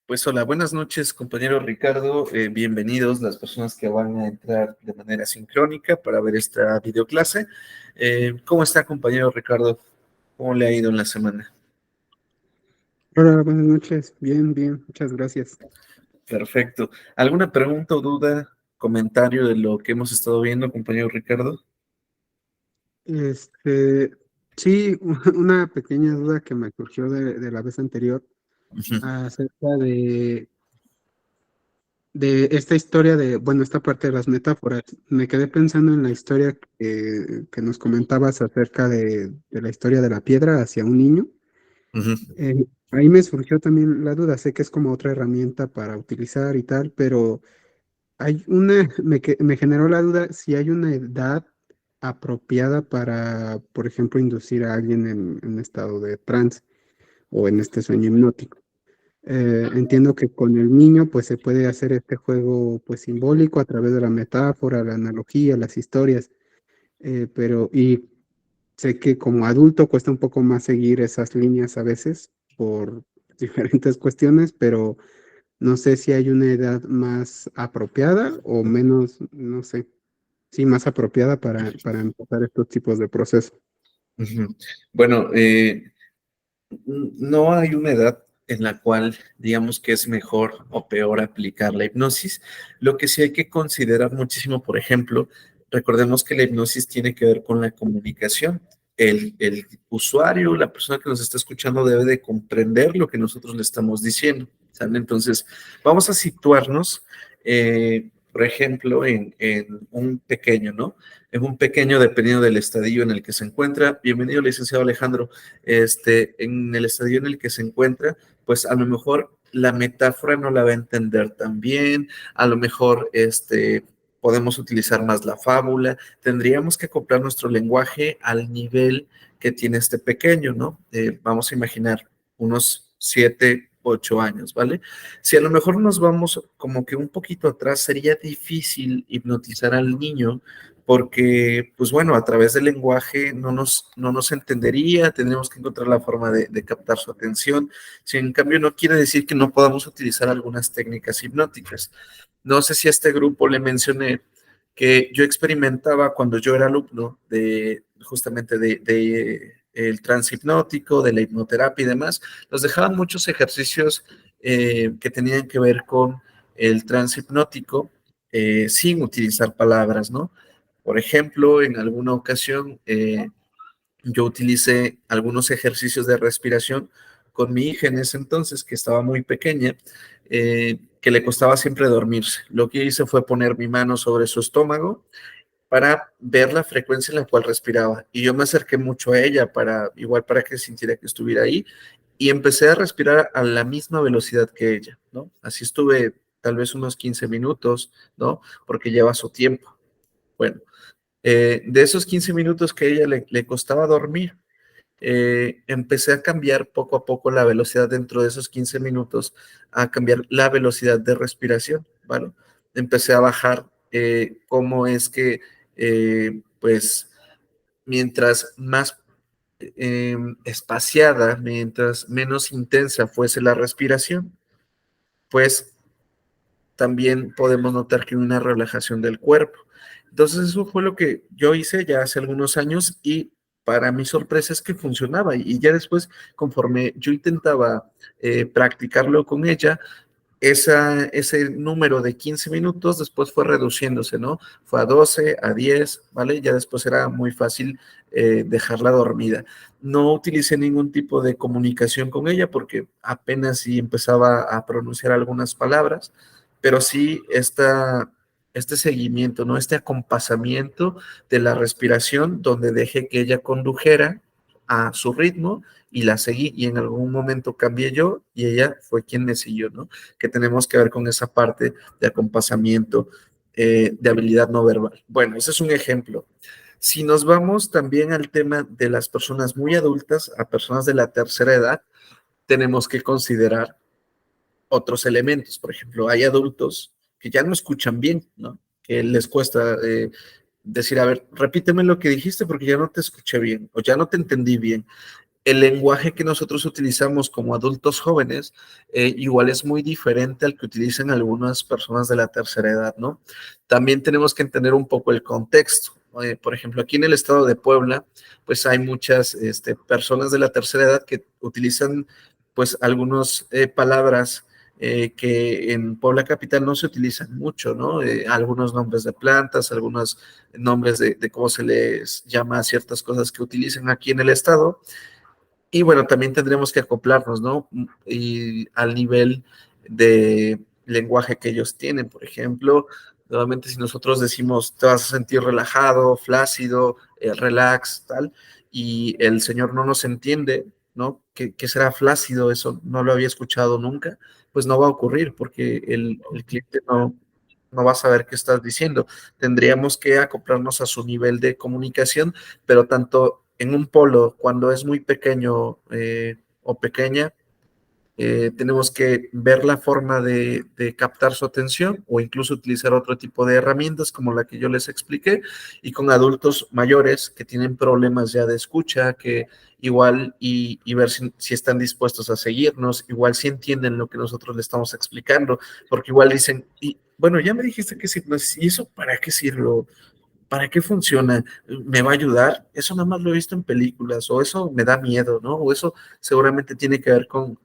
Pues hola, buenas noches, compañero Ricardo. Bienvenidos las personas que van a entrar de manera sincrónica para ver esta videoclase. ¿Cómo está, compañero Ricardo? ¿Cómo le ha ido en la semana? Hola, buenas noches. Bien, bien, muchas gracias. Perfecto. ¿Alguna pregunta o duda, comentario de lo que hemos estado viendo, compañero Ricardo? Este, sí, una pequeña duda que me surgió de la vez anterior Ujú, acerca de esta historia bueno, esta parte de las metáforas. Me quedé pensando en la historia que nos comentabas acerca de la historia de la piedra hacia un niño. ujú. Ahí me surgió también la duda. Sé que es como otra herramienta para utilizar y tal, pero me generó la duda si hay una edad apropiada para, por ejemplo, inducir a alguien en estado de trance o en este sueño hipnótico. Entiendo que con el niño pues se puede hacer este juego pues simbólico a través de la metáfora, la analogía, las historias, y sé que como adulto cuesta un poco más seguir esas líneas a veces por diferentes cuestiones, pero no sé si hay una edad más apropiada o menos, no sé, sí, más apropiada para empezar estos tipos de procesos. Ujú. Bueno, no hay una edad en la cual digamos que es mejor o peor aplicar la hipnosis. Lo que sí hay que considerar muchísimo, por ejemplo, recordemos que la hipnosis tiene que ver con la comunicación. El usuario, la persona que nos está escuchando debe de comprender lo que nosotros le estamos diciendo, ¿sale? Entonces, vamos a situarnos, por ejemplo, en un pequeño, ¿no? En un pequeño, dependiendo del estadio en el que se encuentra. Bienvenido, licenciado Alejandro. En el estadio en el que se encuentra, pues a lo mejor la metáfora no la va a entender tan bien, a lo mejor podemos utilizar más la fábula, tendríamos que acoplar nuestro lenguaje al nivel que tiene este pequeño, ¿no? Vamos a imaginar unos 7, 8 años, ¿vale? Si a lo mejor nos vamos como que un poquito atrás, sería difícil hipnotizar al niño porque, pues bueno, a través del lenguaje no nos entendería, tendríamos que encontrar la forma de captar su atención. Si en cambio no quiere decir que no podamos utilizar algunas técnicas hipnóticas. No sé si a este grupo le mencioné que yo experimentaba cuando yo era alumno de justamente de el trance hipnótico, de la hipnoterapia y demás, nos dejaban muchos ejercicios que tenían que ver con el trance hipnótico sin utilizar palabras, ¿no? Por ejemplo, en alguna ocasión yo utilicé algunos ejercicios de respiración con mi hija en ese entonces, que estaba muy pequeña, que le costaba siempre dormirse. Lo que hice fue poner mi mano sobre su estómago para ver la frecuencia en la cual respiraba. Y yo me acerqué mucho a ella igual para que sintiera que estuviera ahí, y empecé a respirar a la misma velocidad que ella, ¿no? Así estuve tal vez unos 15 minutos, ¿no? Porque lleva su tiempo. Bueno, de esos 15 minutos que a ella le costaba dormir, empecé a cambiar poco a poco la velocidad dentro de esos 15 minutos, a cambiar la velocidad de respiración, ¿vale? Empecé a bajar cómo es que, pues, mientras más espaciada, mientras menos intensa fuese la respiración, pues también podemos notar que hay una relajación del cuerpo. Entonces eso fue lo que yo hice ya hace algunos años y para mi sorpresa es que funcionaba y ya después, conforme yo intentaba practicarlo con ella, ese número de 15 minutos después fue reduciéndose, ¿no? Fue a 12, a 10, ¿vale? Ya después era muy fácil dejarla dormida. No utilicé ningún tipo de comunicación con ella porque apenas sí empezaba a pronunciar algunas palabras, pero sí este seguimiento, ¿no? Este acompasamiento de la respiración donde dejé que ella condujera a su ritmo y la seguí y en algún momento cambié yo y ella fue quien me siguió, ¿no? Que tenemos que ver con esa parte de acompasamiento, de habilidad no verbal. Bueno, ese es un ejemplo. Si nos vamos también al tema de las personas muy adultas, a personas de la tercera edad, tenemos que considerar otros elementos. Por ejemplo, hay adultos que ya no escuchan bien, ¿no? Que les cuesta decir, a ver, repíteme lo que dijiste porque ya no te escuché bien o ya no te entendí bien. el lenguaje que nosotros utilizamos como adultos jóvenes igual es muy diferente al que utilizan algunas personas de la tercera edad, ¿no? También tenemos que entender un poco el contexto. Por ejemplo, aquí en el estado de Puebla, pues hay muchas personas de la tercera edad que utilizan pues algunas palabras que en Puebla Capital no se utilizan mucho, ¿no? Algunos nombres de plantas, algunos nombres de cómo se les llama a ciertas cosas que utilizan aquí en el estado. Y bueno, también tendremos que acoplarnos, ¿no? Y al nivel de lenguaje que ellos tienen. Por ejemplo, nuevamente si nosotros decimos te vas a sentir relajado, flácido, relax, tal, y el señor no nos entiende, ¿no? ¿Qué será flácido? Eso no lo había escuchado nunca, pues no va a ocurrir porque el cliente no va a saber qué estás diciendo. Tendríamos que acoplarnos a su nivel de comunicación, pero tanto en un polo, cuando es muy pequeño o pequeña, tenemos que ver la forma de captar su atención o incluso utilizar otro tipo de herramientas como la que yo les expliqué, y con adultos mayores que tienen problemas ya de escucha, que igual y ver si están dispuestos a seguirnos, igual si entienden lo que nosotros le estamos explicando, porque igual dicen, y bueno, ya me dijiste que es hipnosis, ¿y eso para qué sirve? ¿Para qué funciona? ¿Me va a ayudar? Eso nada más lo he visto en películas, o eso me da miedo, ¿no? O eso seguramente tiene que ver con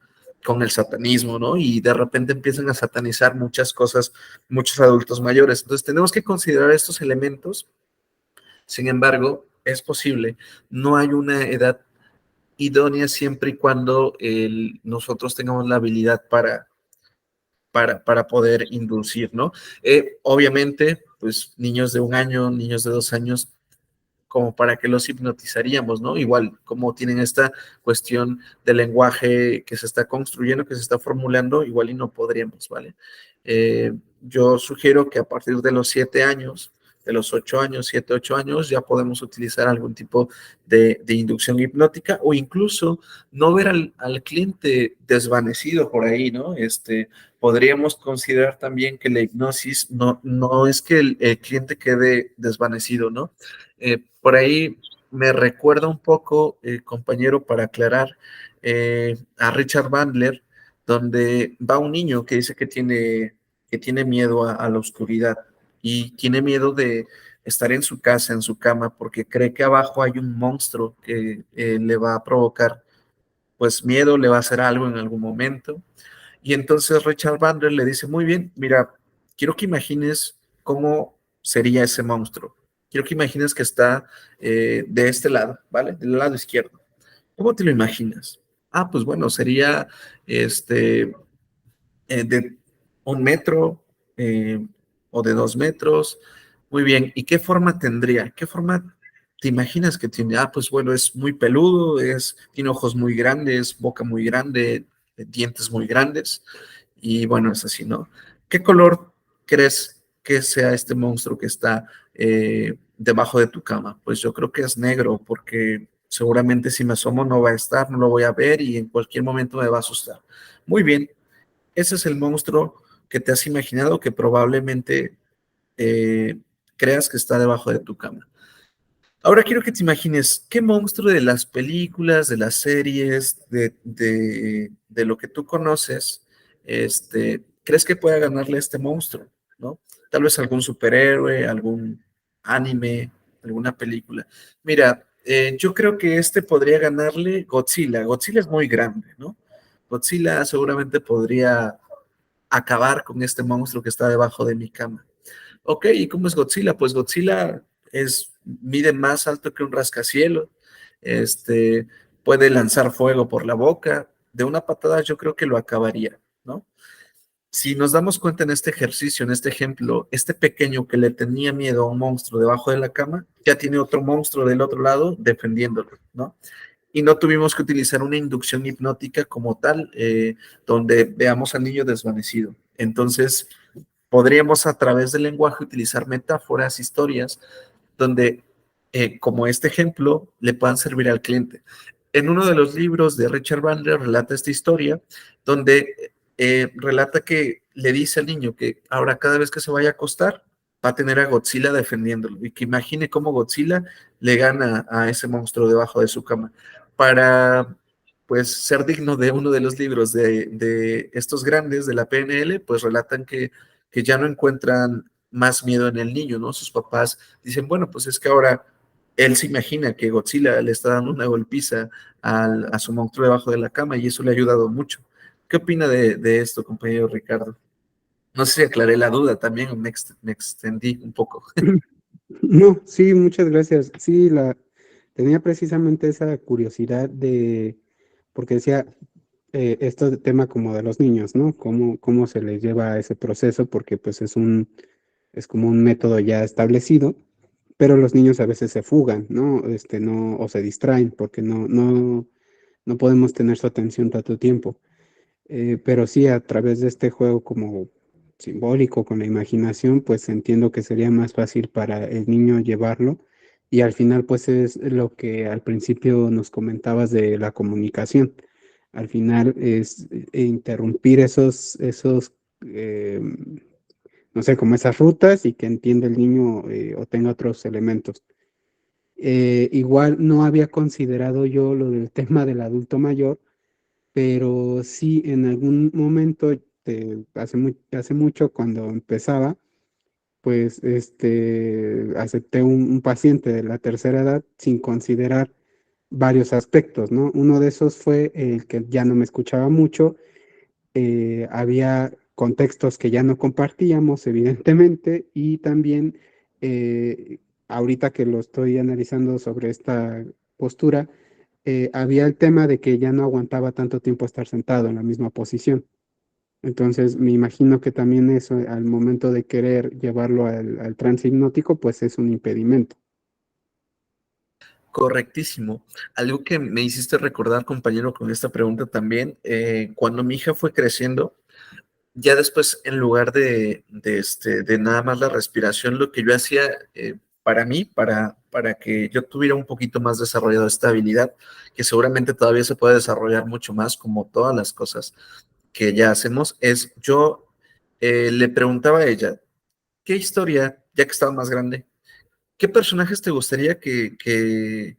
el satanismo, ¿no? Y de repente empiezan a satanizar muchas cosas, muchos adultos mayores. Entonces tenemos que considerar estos elementos. Sin embargo, es posible. No hay una edad idónea siempre y cuando nosotros tengamos la habilidad para poder inducir, ¿no? Obviamente, pues niños de 1 año, niños de 2 años, como para que los hipnotizaríamos, ¿no? Igual, como tienen esta cuestión del lenguaje que se está construyendo, que se está formulando, igual y no podríamos, ¿vale? Yo sugiero que a partir de los 7 años, de los 8 años, 7, 8 años, ya podemos utilizar algún tipo de inducción hipnótica o incluso no ver al cliente desvanecido por ahí, ¿no? Podríamos considerar también que la hipnosis no es que el cliente quede desvanecido, ¿no? Por ahí me recuerda un poco, compañero, para aclarar, a Richard Bandler, donde va un niño que dice que tiene miedo a la oscuridad y tiene miedo de estar en su casa, en su cama, porque cree que abajo hay un monstruo que le va a provocar pues miedo, le va a hacer algo en algún momento. Y entonces Richard Bandler le dice, muy bien, mira, quiero que imagines cómo sería ese monstruo. Quiero que imagines que está de este lado, ¿vale? Del lado izquierdo. ¿Cómo te lo imaginas? Ah, pues bueno, sería de 1 metro eh, o de 2 metros. Muy bien. ¿Y qué forma tendría? ¿Qué forma te imaginas que tiene? Ah, pues bueno, es muy peludo, tiene ojos muy grandes, boca muy grande, dientes muy grandes. Y bueno, es así, ¿no? ¿Qué color crees que sea este monstruo que está debajo de tu cama? Pues yo creo que es negro, porque seguramente si me asomo no va a estar, no lo voy a ver y en cualquier momento me va a asustar. Muy bien, ese es el monstruo que te has imaginado que probablemente eh, creas que está debajo de tu cama. Ahora quiero que te imagines qué monstruo de las películas, de las series, de lo que tú conoces, crees que pueda ganarle a este monstruo, ¿no? Tal vez algún superhéroe, algún anime, alguna película. Mira, yo creo que podría ganarle Godzilla. Godzilla es muy grande, ¿no? Godzilla seguramente podría acabar con este monstruo que está debajo de mi cama. Ok, ¿y cómo es Godzilla? Pues Godzilla mide más alto que un rascacielos, este, puede lanzar fuego por la boca, de una patada yo creo que lo acabaría, ¿no? Si nos damos cuenta en este ejercicio, en este ejemplo, este pequeño que le tenía miedo a un monstruo debajo de la cama, ya tiene otro monstruo del otro lado defendiéndolo, ¿no? Y no tuvimos que utilizar una inducción hipnótica como tal, donde veamos al niño desvanecido. Entonces, podríamos a través del lenguaje utilizar metáforas, historias, donde, como este ejemplo, le puedan servir al cliente. En uno de los libros de Richard Bandler relata esta historia, donde relata que le dice al niño que ahora cada vez que se vaya a acostar, va a tener a Godzilla defendiéndolo y que imagine cómo Godzilla le gana a ese monstruo debajo de su cama. para pues ser digno de uno de los libros de estos grandes de la PNL, pues relatan que ya no encuentran más miedo en el niño, ¿no? Sus papás dicen, bueno, pues es que ahora él se imagina que Godzilla le está dando una golpiza a su monstruo debajo de la cama y eso le ha ayudado mucho. ¿Qué opina de esto, compañero Ricardo? No sé si aclaré la duda también, me extendí un poco. No, sí, muchas gracias. Sí, tenía precisamente esa curiosidad porque decía, esto de tema como de los niños, ¿no? Cómo se les lleva ese proceso, porque pues es como un método ya establecido, pero los niños a veces se fugan, ¿no? No, o se distraen, porque no podemos tener su atención tanto tiempo. Pero sí, a través de este juego como simbólico, con la imaginación, pues entiendo que sería más fácil para el niño llevarlo. Y al final, pues es lo que al principio nos comentabas de la comunicación. Al final es interrumpir eh, no sé, como esas rutas y que entienda el niño o tenga otros elementos. Igual no había considerado yo lo del tema del adulto mayor, pero sí en algún momento, hace mucho cuando empezaba, pues acepté un paciente de la tercera edad sin considerar varios aspectos, ¿no? Uno de esos fue el que ya no me escuchaba mucho, había contextos que ya no compartíamos, evidentemente, y también ahorita que lo estoy analizando sobre esta postura, había el tema de que ya no aguantaba tanto tiempo estar sentado en la misma posición. Entonces, me imagino que también eso, al momento de querer llevarlo al trance hipnótico, pues es un impedimento. Correctísimo. Algo que me hiciste recordar, compañero, con esta pregunta también, cuando mi hija fue creciendo, ya después, en lugar de nada más la respiración, lo que yo hacía para mí, para que yo tuviera un poquito más desarrollado esta habilidad, que seguramente todavía se puede desarrollar mucho más, como todas las cosas que ya hacemos, es yo le preguntaba a ella, ¿qué historia, ya que estaba más grande, qué personajes te gustaría que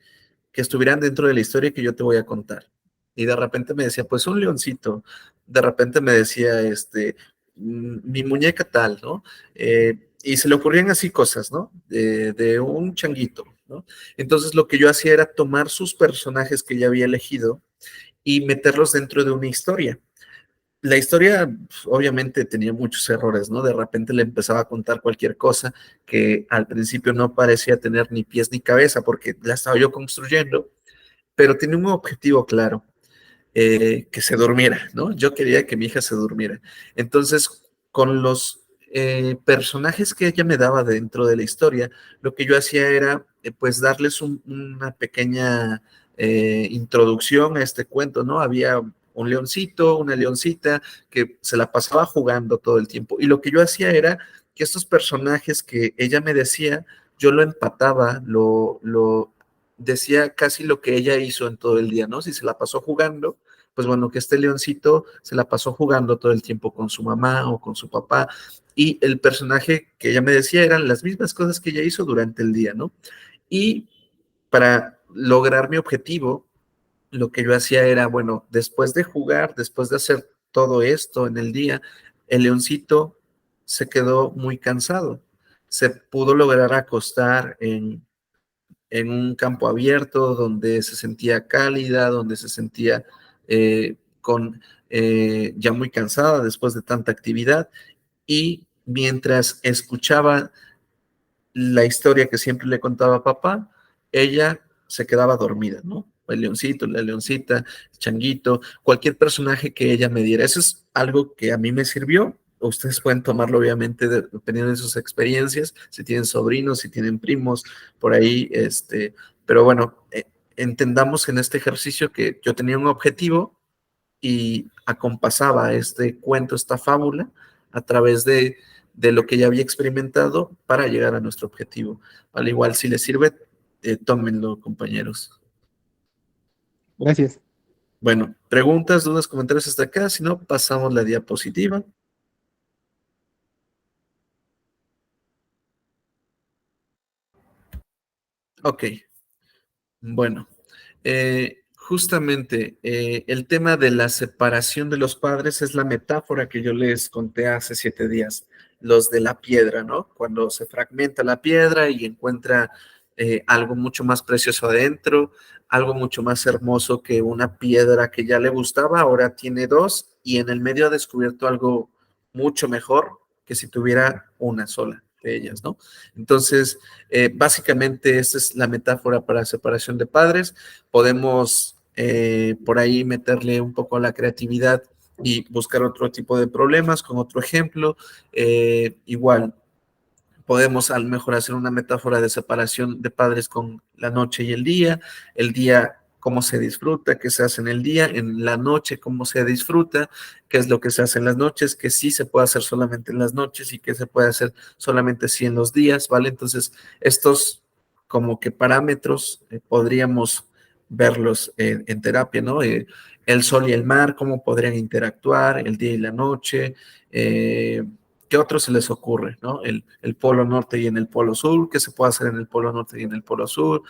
estuvieran dentro de la historia que yo te voy a contar? Y de repente me decía, pues un leoncito. De repente me decía, mi muñeca tal, ¿no? Y se le ocurrían así cosas, ¿no? De un changuito, ¿no? Entonces lo que yo hacía era tomar sus personajes que ya había elegido y meterlos dentro de una historia. La historia, pues, obviamente tenía muchos errores, ¿no? De repente le empezaba a contar cualquier cosa que al principio no parecía tener ni pies ni cabeza porque la estaba yo construyendo, pero tenía un objetivo claro, que se durmiera, ¿no? Yo quería que mi hija se durmiera. Entonces, con los personajes que ella me daba dentro de la historia, lo que yo hacía era, pues, darles una pequeña introducción a este cuento, ¿no? Había un leoncito, una leoncita que se la pasaba jugando todo el tiempo. Y lo que yo hacía era que estos personajes que ella me decía, yo lo empataba, lo decía casi lo que ella hizo en todo el día, ¿no? Si se la pasó jugando, pues bueno, que este leoncito se la pasó jugando todo el tiempo con su mamá o con su papá, y el personaje que ella me decía eran las mismas cosas que ella hizo durante el día, ¿no? Y para lograr mi objetivo, lo que yo hacía era, bueno, después de jugar, después de hacer todo esto en el día, el leoncito se quedó muy cansado. Se pudo lograr acostar en un campo abierto donde se sentía cálida, donde se sentía con ya muy cansada después de tanta actividad, y mientras escuchaba la historia que siempre le contaba a papá, ella se quedaba dormida, ¿no? El leoncito, la leoncita, el changuito, cualquier personaje que ella me diera. Eso es algo que a mí me sirvió. Ustedes pueden tomarlo, obviamente, dependiendo de sus experiencias, si tienen sobrinos, si tienen primos, por ahí, pero bueno, entendamos en este ejercicio que yo tenía un objetivo y acompasaba este cuento, esta fábula, a través de lo que ya había experimentado para llegar a nuestro objetivo. Al igual, si les sirve, tómenlo, compañeros. Gracias. Bueno, preguntas, dudas, comentarios hasta acá. Si no, pasamos la diapositiva. Ok, bueno. justamente el tema de la separación de los padres es la metáfora que yo les conté hace 7 días, los de la piedra, ¿no? Cuando se fragmenta la piedra y encuentra algo mucho más precioso adentro, algo mucho más hermoso que una piedra que ya le gustaba, ahora tiene dos y en el medio ha descubierto algo mucho mejor que si tuviera una sola de ellas, ¿no? Entonces, básicamente esa es la metáfora para separación de padres. Podemos por ahí meterle un poco a la creatividad y buscar otro tipo de problemas con otro ejemplo. Igual, podemos a lo mejor hacer una metáfora de separación de padres con la noche y el día cómo se disfruta, qué se hace en la noche cómo se disfruta, qué es lo que se hace en las noches, que sí se puede hacer solamente en las noches y que se puede hacer solamente sí en los días, ¿vale? Entonces, estos como que parámetros podríamos verlos en terapia, ¿no? El sol y el mar, cómo podrían interactuar, el día y la noche, ¿qué otro se les ocurre? ¿No? El polo norte y en el polo sur, ¿qué se puede hacer en el polo norte y en el polo sur?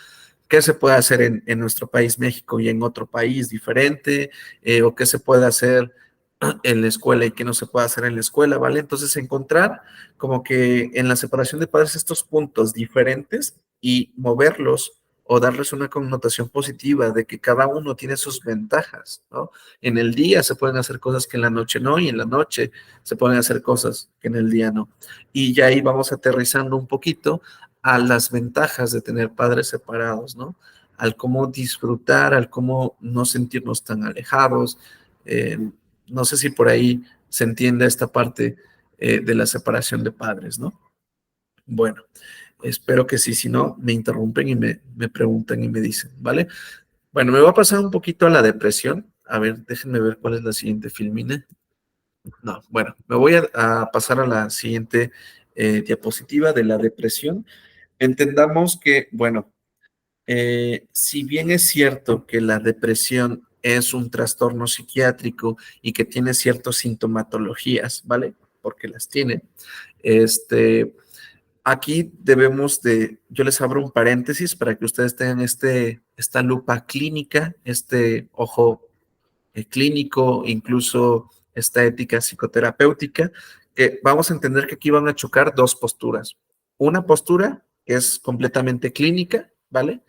¿Qué se puede hacer en nuestro país México y en otro país diferente? ¿O qué se puede hacer en la escuela y qué no se puede hacer en la escuela? ¿Vale? Entonces encontrar como que en la separación de padres estos puntos diferentes y moverlos o darles una connotación positiva de que cada uno tiene sus ventajas, ¿no? En el día se pueden hacer cosas que en la noche no, y en la noche se pueden hacer cosas que en el día no. Y ya ahí vamos aterrizando un poquito a las ventajas de tener padres separados, ¿no? Al cómo disfrutar, al cómo no sentirnos tan alejados. Eh, no sé si por ahí se entiende esta parte de la separación de padres, ¿no? Bueno, espero que sí, si no, me interrumpen y me preguntan y me dicen, ¿vale? Bueno, me voy a pasar un poquito a la depresión. A ver, déjenme ver cuál es la siguiente filmina. No, bueno, me voy a pasar a la siguiente diapositiva de la depresión. Entendamos que, bueno, si bien es cierto que la depresión es un trastorno psiquiátrico y que tiene ciertas sintomatologías, ¿vale? Porque las tiene. Este, aquí debemos de, yo les abro un paréntesis para que ustedes tengan esta lupa clínica, este ojo clínico, incluso esta ética psicoterapéutica, que vamos a entender que aquí van a chocar dos posturas. Una postura que es completamente clínica, ¿vale?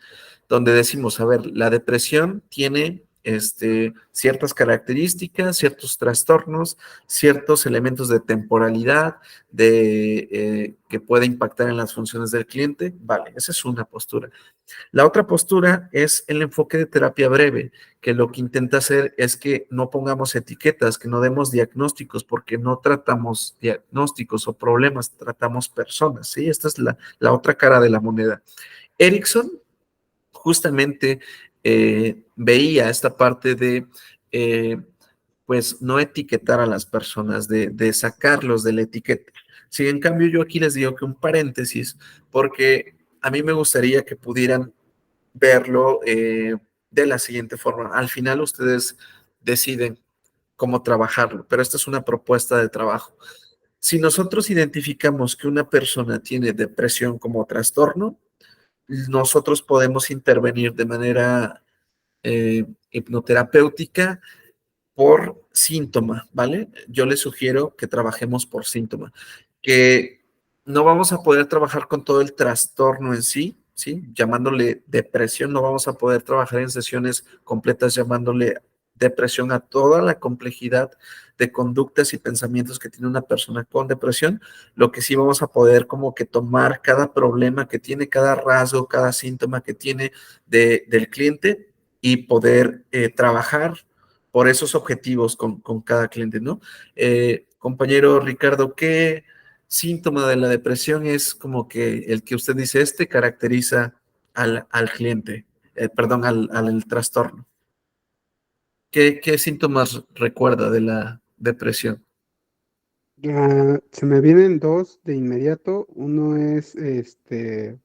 Donde decimos, a ver, la depresión tiene ciertas características, ciertos trastornos, ciertos elementos de temporalidad, que puede impactar en las funciones del cliente. Vale, esa es una postura. La otra postura es el enfoque de terapia breve, que lo que intenta hacer es que no pongamos etiquetas, que no demos diagnósticos, porque no tratamos diagnósticos o problemas, tratamos personas, ¿sí? Esta es la otra cara de la moneda. Erickson justamente veía esta parte de, pues, no etiquetar a las personas, de sacarlos de la etiqueta. Sí, en cambio, yo aquí les digo que un paréntesis, porque a mí me gustaría que pudieran verlo de la siguiente forma. Al final ustedes deciden cómo trabajarlo, pero esta es una propuesta de trabajo. Si nosotros identificamos que una persona tiene depresión como trastorno, nosotros podemos intervenir de manera hipnoterapéutica por síntoma, ¿vale? Yo les sugiero que trabajemos por síntoma, que no vamos a poder trabajar con todo el trastorno en sí, ¿sí? Llamándole depresión, no vamos a poder trabajar en sesiones completas llamándole depresión a toda la complejidad de conductas y pensamientos que tiene una persona con depresión. Lo que sí vamos a poder como que tomar cada problema que tiene, cada rasgo, cada síntoma que tiene del cliente y poder trabajar por esos objetivos con cada cliente, ¿no? Compañero Ricardo, ¿qué síntoma de la depresión es como que el que usted dice, caracteriza al cliente, perdón, al trastorno? ¿Qué síntomas recuerda de la depresión? Se me vienen dos de inmediato. Uno es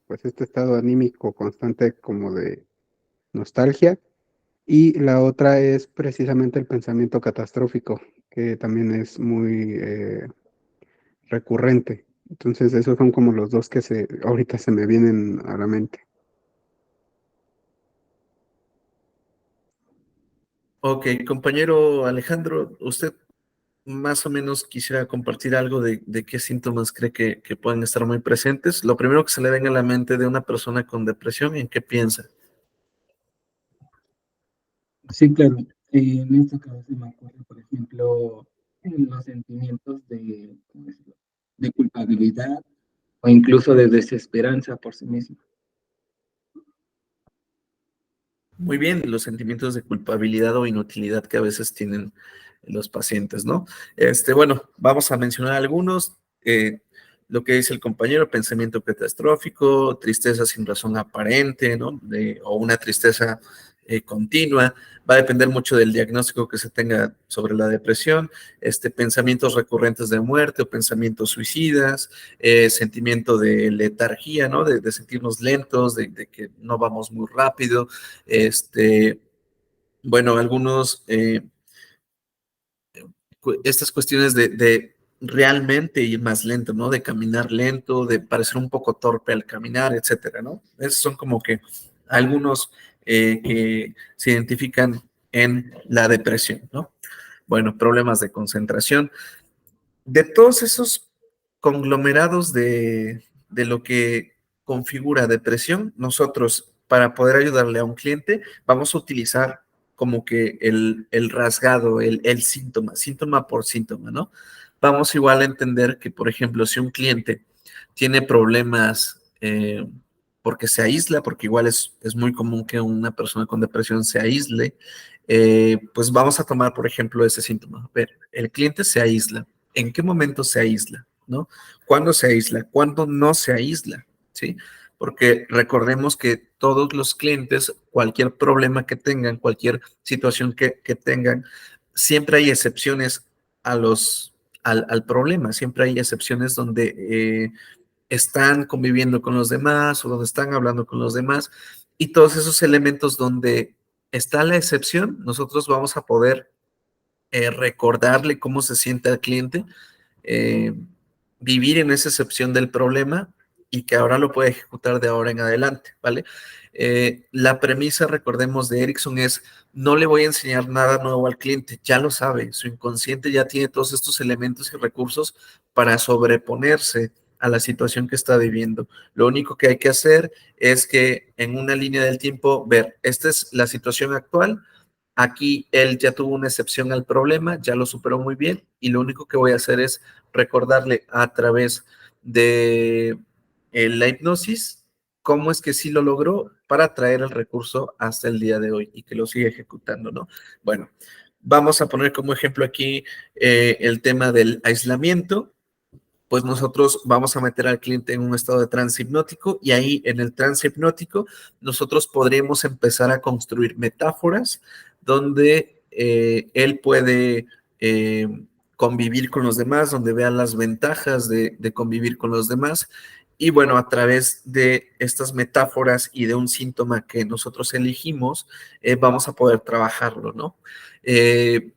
pues este estado anímico constante como de nostalgia. Y la otra es precisamente el pensamiento catastrófico, que también es muy recurrente. Entonces, esos son como los dos que ahorita se me vienen a la mente. Ok, compañero Alejandro, usted más o menos quisiera compartir algo de qué síntomas cree que pueden estar muy presentes. Lo primero que se le venga a la mente de una persona con depresión, ¿en qué piensa? Sí, claro. En este caso se me ocurre, por ejemplo, en los sentimientos de, ¿cómo decirlo?, de culpabilidad o incluso de desesperanza por sí mismo. Muy bien, los sentimientos de culpabilidad o inutilidad que a veces tienen los pacientes, ¿no? Bueno, vamos a mencionar algunos. Lo que dice el compañero, pensamiento catastrófico, tristeza sin razón aparente, ¿no? O una tristeza continua. Va a depender mucho del diagnóstico que se tenga sobre la depresión. Pensamientos recurrentes de muerte o pensamientos suicidas, sentimiento de letargía, ¿no? De sentirnos lentos, de que no vamos muy rápido. Este, bueno, algunos, estas cuestiones de realmente ir más lento, ¿no? De caminar lento, de parecer un poco torpe al caminar, etcétera, ¿no? Esos son como que algunos que se identifican en la depresión, ¿no? Bueno, problemas de concentración. De todos esos conglomerados de lo que configura depresión, nosotros para poder ayudarle a un cliente vamos a utilizar como que el rasgado, el síntoma, síntoma por síntoma, ¿no? Vamos igual a entender que, por ejemplo, si un cliente tiene problemas porque se aísla, porque igual es muy común que una persona con depresión se aísle, pues vamos a tomar, por ejemplo, ese síntoma. A ver, el cliente se aísla. ¿En qué momento se aísla? ¿No? ¿Cuándo se aísla? ¿Cuándo no se aísla? ¿Sí? Porque recordemos que todos los clientes, cualquier problema que tengan, cualquier situación que tengan, siempre hay excepciones al problema, siempre hay excepciones donde están conviviendo con los demás o donde están hablando con los demás y todos esos elementos donde está la excepción, nosotros vamos a poder recordarle cómo se siente al cliente, eh, vivir en esa excepción del problema y que ahora lo puede ejecutar de ahora en adelante, ¿vale? La premisa, recordemos, de Erickson es, no le voy a enseñar nada nuevo al cliente, ya lo sabe, su inconsciente ya tiene todos estos elementos y recursos para sobreponerse a la situación que está viviendo. Lo único que hay que hacer es que en una línea del tiempo ver, esta es la situación actual, aquí él ya tuvo una excepción al problema, ya lo superó muy bien y lo único que voy a hacer es recordarle a través de la hipnosis cómo es que sí lo logró para traer el recurso hasta el día de hoy y que lo siga ejecutando, ¿no? Bueno, vamos a poner como ejemplo aquí el tema del aislamiento. Pues nosotros vamos a meter al cliente en un estado de trance hipnótico y ahí en el trance hipnótico nosotros podríamos empezar a construir metáforas donde él puede eh, convivir con los demás, donde vea las ventajas de convivir con los demás. Y bueno, a través de estas metáforas y de un síntoma que nosotros elegimos, vamos a poder trabajarlo, ¿no?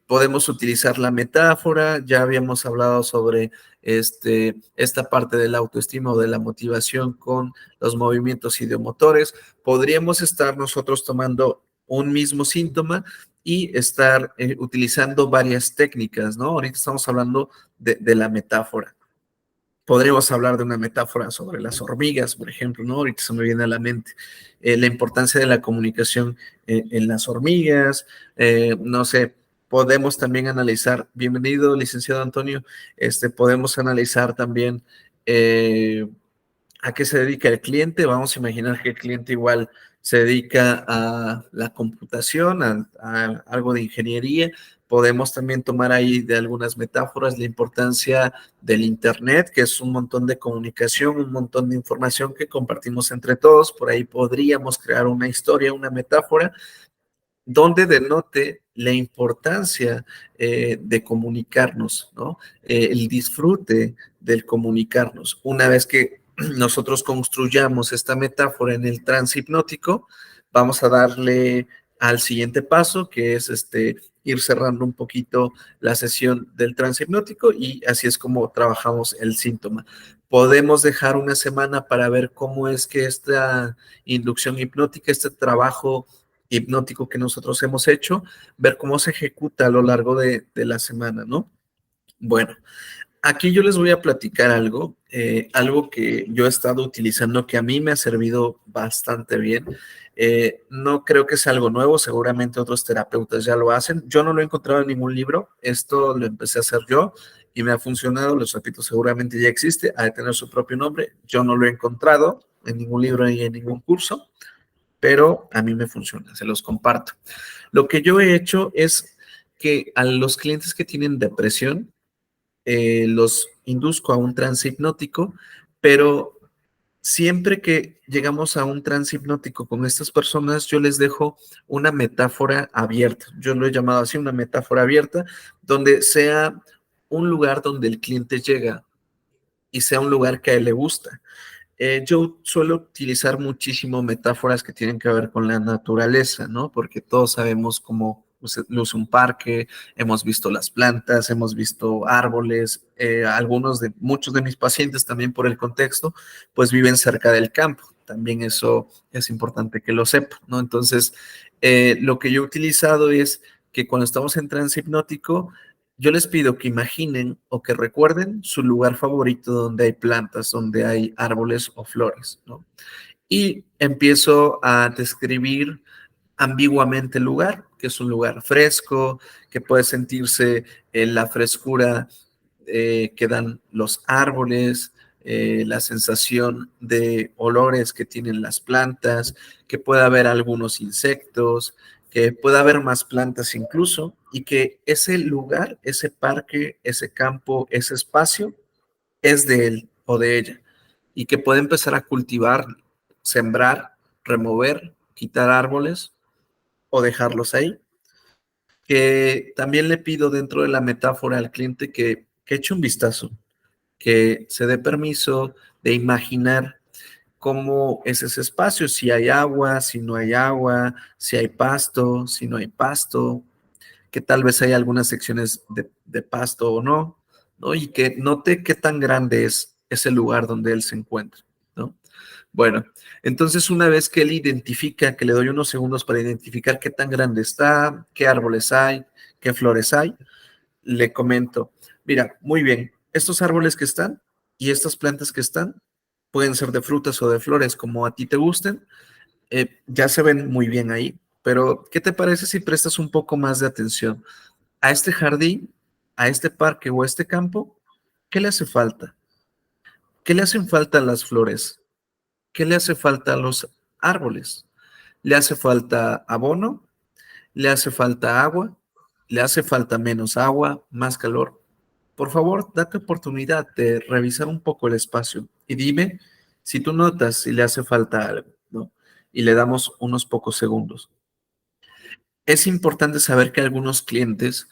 Podemos utilizar la metáfora, ya habíamos hablado sobre esta parte de la autoestima o de la motivación con los movimientos ideomotores. Podríamos estar nosotros tomando un mismo síntoma y estar utilizando varias técnicas, ¿no? Ahorita estamos hablando de la metáfora. Podríamos hablar de una metáfora sobre las hormigas, por ejemplo, ¿no? Ahorita se me viene a la mente la importancia de la comunicación en las hormigas, no sé, podemos también analizar, bienvenido, licenciado Antonio, podemos analizar también a qué se dedica el cliente. Vamos a imaginar que el cliente igual se dedica a la computación, a algo de ingeniería. Podemos también tomar ahí de algunas metáforas la importancia del Internet, que es un montón de comunicación, un montón de información que compartimos entre todos. Por ahí podríamos crear una historia, una metáfora donde denote la importancia de comunicarnos, ¿no? El disfrute del comunicarnos. Una vez que nosotros construyamos esta metáfora en el trance hipnótico, vamos a darle al siguiente paso, que es ir cerrando un poquito la sesión del trance hipnótico y así es como trabajamos el síntoma. Podemos dejar una semana para ver cómo es que esta inducción hipnótica, este trabajo hipnótico que nosotros hemos hecho, ver cómo se ejecuta a lo largo de la semana, ¿no? Bueno, aquí yo les voy a platicar algo que yo he estado utilizando que a mí me ha servido bastante bien. No creo que sea algo nuevo, seguramente otros terapeutas ya lo hacen. Yo no lo he encontrado en ningún libro, esto lo empecé a hacer yo y me ha funcionado, les repito, seguramente ya existe, ha de tener su propio nombre. Yo no lo he encontrado en ningún libro ni en ningún curso, pero a mí me funciona, se los comparto. Lo que yo he hecho es que a los clientes que tienen depresión, los induzco a un trance hipnótico, pero siempre que llegamos a un trance hipnótico con estas personas, yo les dejo una metáfora abierta. Yo lo he llamado así, una metáfora abierta, donde sea un lugar donde el cliente llega y sea un lugar que a él le gusta. Yo suelo utilizar muchísimo metáforas que tienen que ver con la naturaleza, ¿no? Porque todos sabemos cómo luce un parque, hemos visto las plantas, hemos visto árboles, muchos de mis pacientes también por el contexto, pues viven cerca del campo. También eso es importante que lo sepa, ¿no? Entonces, lo que yo he utilizado es que cuando estamos en trance hipnótico, yo les pido que imaginen o que recuerden su lugar favorito donde hay plantas, donde hay árboles o flores, ¿no? Y empiezo a describir ambiguamente el lugar, que es un lugar fresco, que puede sentirse la frescura que dan los árboles, la sensación de olores que tienen las plantas, que pueda haber algunos insectos, que pueda haber más plantas incluso, y que ese lugar, ese parque, ese campo, ese espacio es de él o de ella, y que puede empezar a cultivar, sembrar, remover, quitar árboles o dejarlos ahí. Que también le pido dentro de la metáfora al cliente que eche un vistazo, que se dé permiso de imaginar cómo es ese espacio, si hay agua, si no hay agua, si hay pasto, si no hay pasto, que tal vez hay algunas secciones de pasto o no, ¿no? Y que note qué tan grande es ese lugar donde él se encuentra, ¿no? Bueno, entonces una vez que él identifica, que le doy unos segundos para identificar qué tan grande está, qué árboles hay, qué flores hay, le comento, mira, muy bien, estos árboles que están y estas plantas que están pueden ser de frutas o de flores como a ti te gusten, ya se ven muy bien ahí, pero ¿qué te parece si prestas un poco más de atención a este jardín, a este parque o a este campo? ¿Qué le hace falta? ¿Qué le hacen falta a las flores? ¿Qué le hace falta a los árboles? ¿Le hace falta abono? ¿Le hace falta agua? ¿Le hace falta menos agua, más calor? Por favor, date oportunidad de revisar un poco el espacio y dime si tú notas si le hace falta algo, ¿no? Y le damos unos pocos segundos. Es importante saber que algunos clientes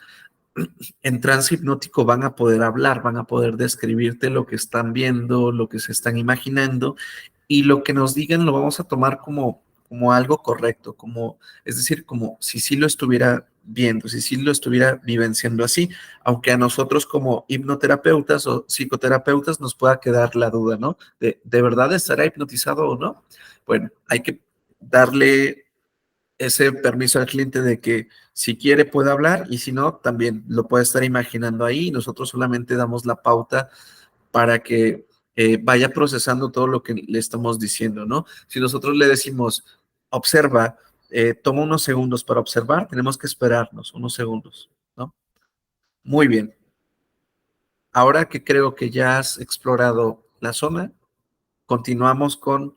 en trance hipnótico van a poder hablar, van a poder describirte lo que están viendo, lo que se están imaginando, y lo que nos digan lo vamos a tomar como algo correcto, es decir, como si sí lo estuviera viendo, si sí lo estuviera vivenciando así, aunque a nosotros como hipnoterapeutas o psicoterapeutas nos pueda quedar la duda, ¿no? ¿De verdad estará hipnotizado o no? Bueno, hay que darle ese permiso al cliente de que si quiere puede hablar y si no, también lo puede estar imaginando ahí. Nosotros solamente damos la pauta para que vaya procesando todo lo que le estamos diciendo, ¿no? Si nosotros le decimos, observa, toma unos segundos para observar, tenemos que esperarnos unos segundos, ¿no? Muy bien. Ahora que creo que ya has explorado la zona, continuamos con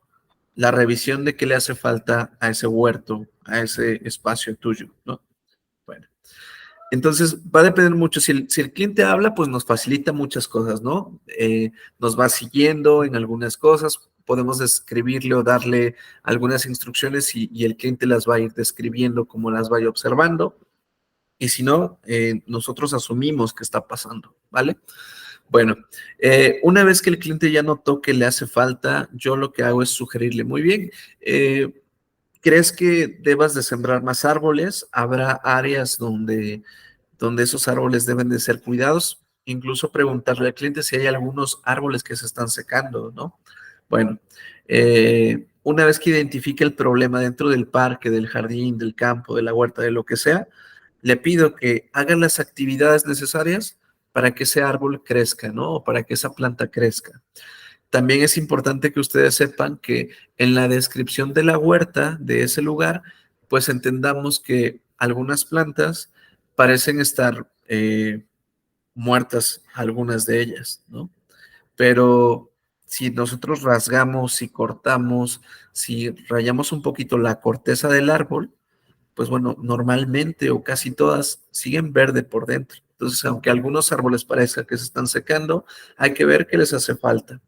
la revisión de qué le hace falta a ese huerto, a ese espacio tuyo, ¿no? Bueno, entonces va a depender mucho. Si el cliente habla, pues nos facilita muchas cosas, ¿no? Nos va siguiendo en algunas cosas, podemos describirle o darle algunas instrucciones y el cliente las va a ir describiendo como las vaya observando. Y si no, nosotros asumimos que está pasando, ¿vale? Bueno, una vez que el cliente ya notó que le hace falta, yo lo que hago es sugerirle, muy bien, ¿crees que debas de sembrar más árboles? ¿Habrá áreas donde esos árboles deben de ser cuidados? Incluso preguntarle al cliente si hay algunos árboles que se están secando, ¿no? Bueno, una vez que identifique el problema dentro del parque, del jardín, del campo, de la huerta, de lo que sea, le pido que hagan las actividades necesarias para que ese árbol crezca, ¿no? O para que esa planta crezca. También es importante que ustedes sepan que en la descripción de la huerta de ese lugar, pues entendamos que algunas plantas parecen estar muertas, algunas de ellas, ¿no? Pero si nosotros rasgamos, si cortamos, si rayamos un poquito la corteza del árbol, pues bueno, normalmente o casi todas siguen verde por dentro. Entonces, aunque algunos árboles parezca que se están secando, hay que ver qué les hace falta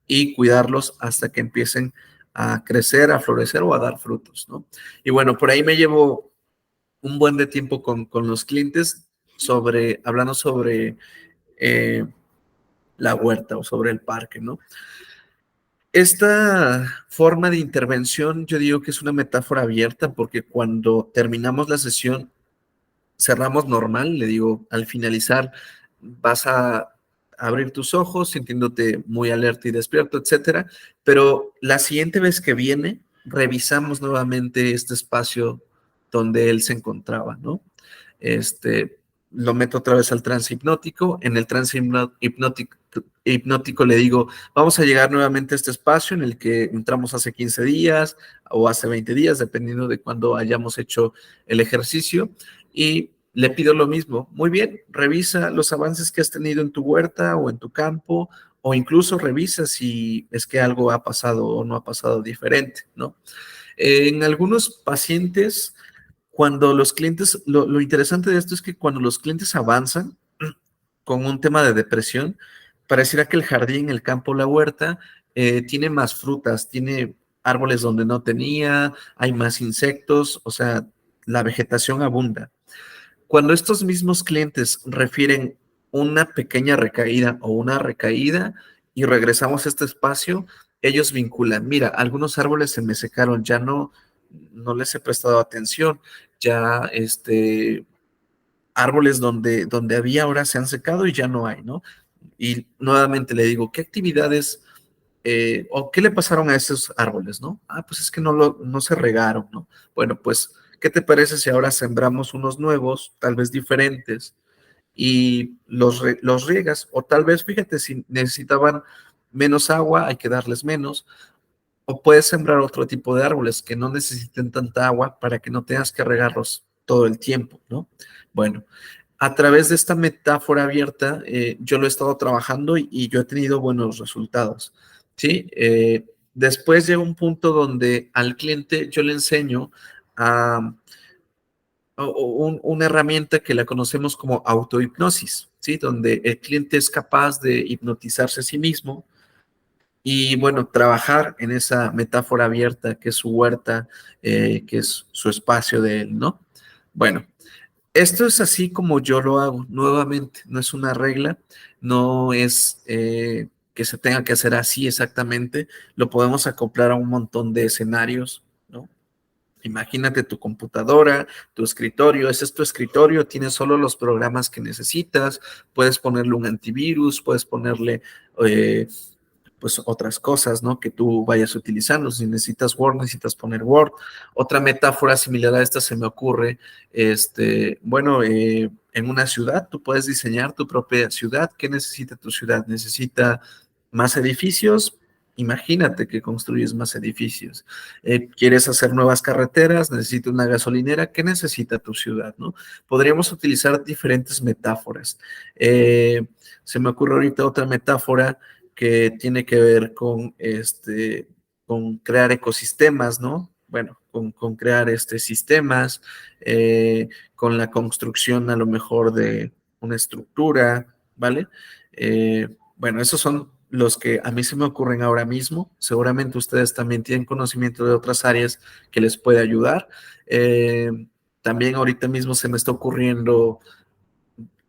y cuidarlos hasta que empiecen a crecer, a florecer o a dar frutos, ¿no? Y bueno, por ahí me llevo un buen de tiempo con los clientes hablando sobre eh, la huerta o sobre el parque, ¿no? Esta forma de intervención yo digo que es una metáfora abierta porque cuando terminamos la sesión cerramos normal, le digo, al finalizar vas a abrir tus ojos sintiéndote muy alerta y despierto, etcétera, pero la siguiente vez que viene revisamos nuevamente este espacio donde él se encontraba, ¿no? Este, lo meto otra vez al trance hipnótico, en el trance hipnótico le digo, vamos a llegar nuevamente a este espacio en el que entramos hace 15 días o hace 20 días, dependiendo de cuándo hayamos hecho el ejercicio, y le pido lo mismo. Muy bien, revisa los avances que has tenido en tu huerta o en tu campo, o incluso revisa si es que algo ha pasado o no ha pasado diferente, ¿no? En algunos pacientes, cuando los clientes, lo interesante de esto es que cuando los clientes avanzan con un tema de depresión, pareciera que el jardín, el campo, la huerta, tiene más frutas, tiene árboles donde no tenía, hay más insectos, o sea, la vegetación abunda. Cuando estos mismos clientes refieren una pequeña recaída o una recaída y regresamos a este espacio, ellos vinculan, mira, algunos árboles se me secaron, ya no les he prestado atención, ya árboles donde había ahora se han secado y ya no hay, ¿no? Y nuevamente le digo, ¿qué actividades o qué le pasaron a esos árboles, ¿no? Ah, pues es que no se regaron, ¿no? Bueno, pues, ¿qué te parece si ahora sembramos unos nuevos, tal vez diferentes, y los riegas? O tal vez, fíjate, si necesitaban menos agua, hay que darles menos, o puedes sembrar otro tipo de árboles que no necesiten tanta agua para que no tengas que regarlos todo el tiempo, ¿no? Bueno, a través de esta metáfora abierta, yo lo he estado trabajando y yo he tenido buenos resultados, ¿sí? Después llega un punto donde al cliente yo le enseño a una herramienta que la conocemos como autohipnosis, ¿sí? Donde el cliente es capaz de hipnotizarse a sí mismo y, bueno, trabajar en esa metáfora abierta que es su huerta, que es su espacio de él, ¿no? Bueno, esto es así como yo lo hago, nuevamente, no es una regla, no es que se tenga que hacer así exactamente, lo podemos acoplar a un montón de escenarios, ¿no? Imagínate tu computadora, tu escritorio, ese es tu escritorio, tienes solo los programas que necesitas, puedes ponerle un antivirus, puedes ponerle eh, pues otras cosas, ¿no? Que tú vayas utilizando. Si necesitas Word, necesitas poner Word. Otra metáfora similar a esta se me ocurre, bueno, en una ciudad tú puedes diseñar tu propia ciudad. ¿Qué necesita tu ciudad? ¿Necesita más edificios? Imagínate que construyes más edificios. ¿Quieres hacer nuevas carreteras? ¿Necesita una gasolinera? ¿Qué necesita tu ciudad, no? Podríamos utilizar diferentes metáforas. Se me ocurre ahorita otra metáfora que tiene que ver con crear ecosistemas, ¿no? Bueno, con crear sistemas, con la construcción a lo mejor de una estructura, ¿vale? Bueno, esos son los que a mí se me ocurren ahora mismo. Seguramente ustedes también tienen conocimiento de otras áreas que les puede ayudar. También ahorita mismo se me está ocurriendo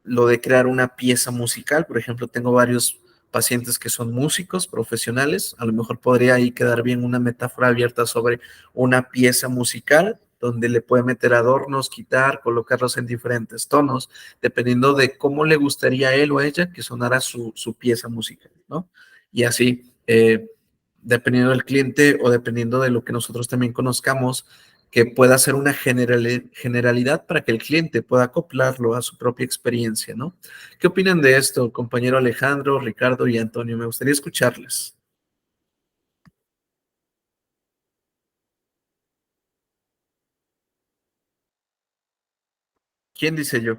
lo de crear una pieza musical. Por ejemplo, tengo varios pacientes que son músicos profesionales. A lo mejor podría ahí quedar bien una metáfora abierta sobre una pieza musical donde le puede meter adornos, quitar, colocarlos en diferentes tonos, dependiendo de cómo le gustaría a él o a ella que sonara su pieza musical, ¿no? Y así, dependiendo del cliente o dependiendo de lo que nosotros también conozcamos, que pueda ser una generalidad para que el cliente pueda acoplarlo a su propia experiencia, ¿no? ¿Qué opinan de esto, compañero Alejandro, Ricardo y Antonio? Me gustaría escucharles. ¿Quién dice yo?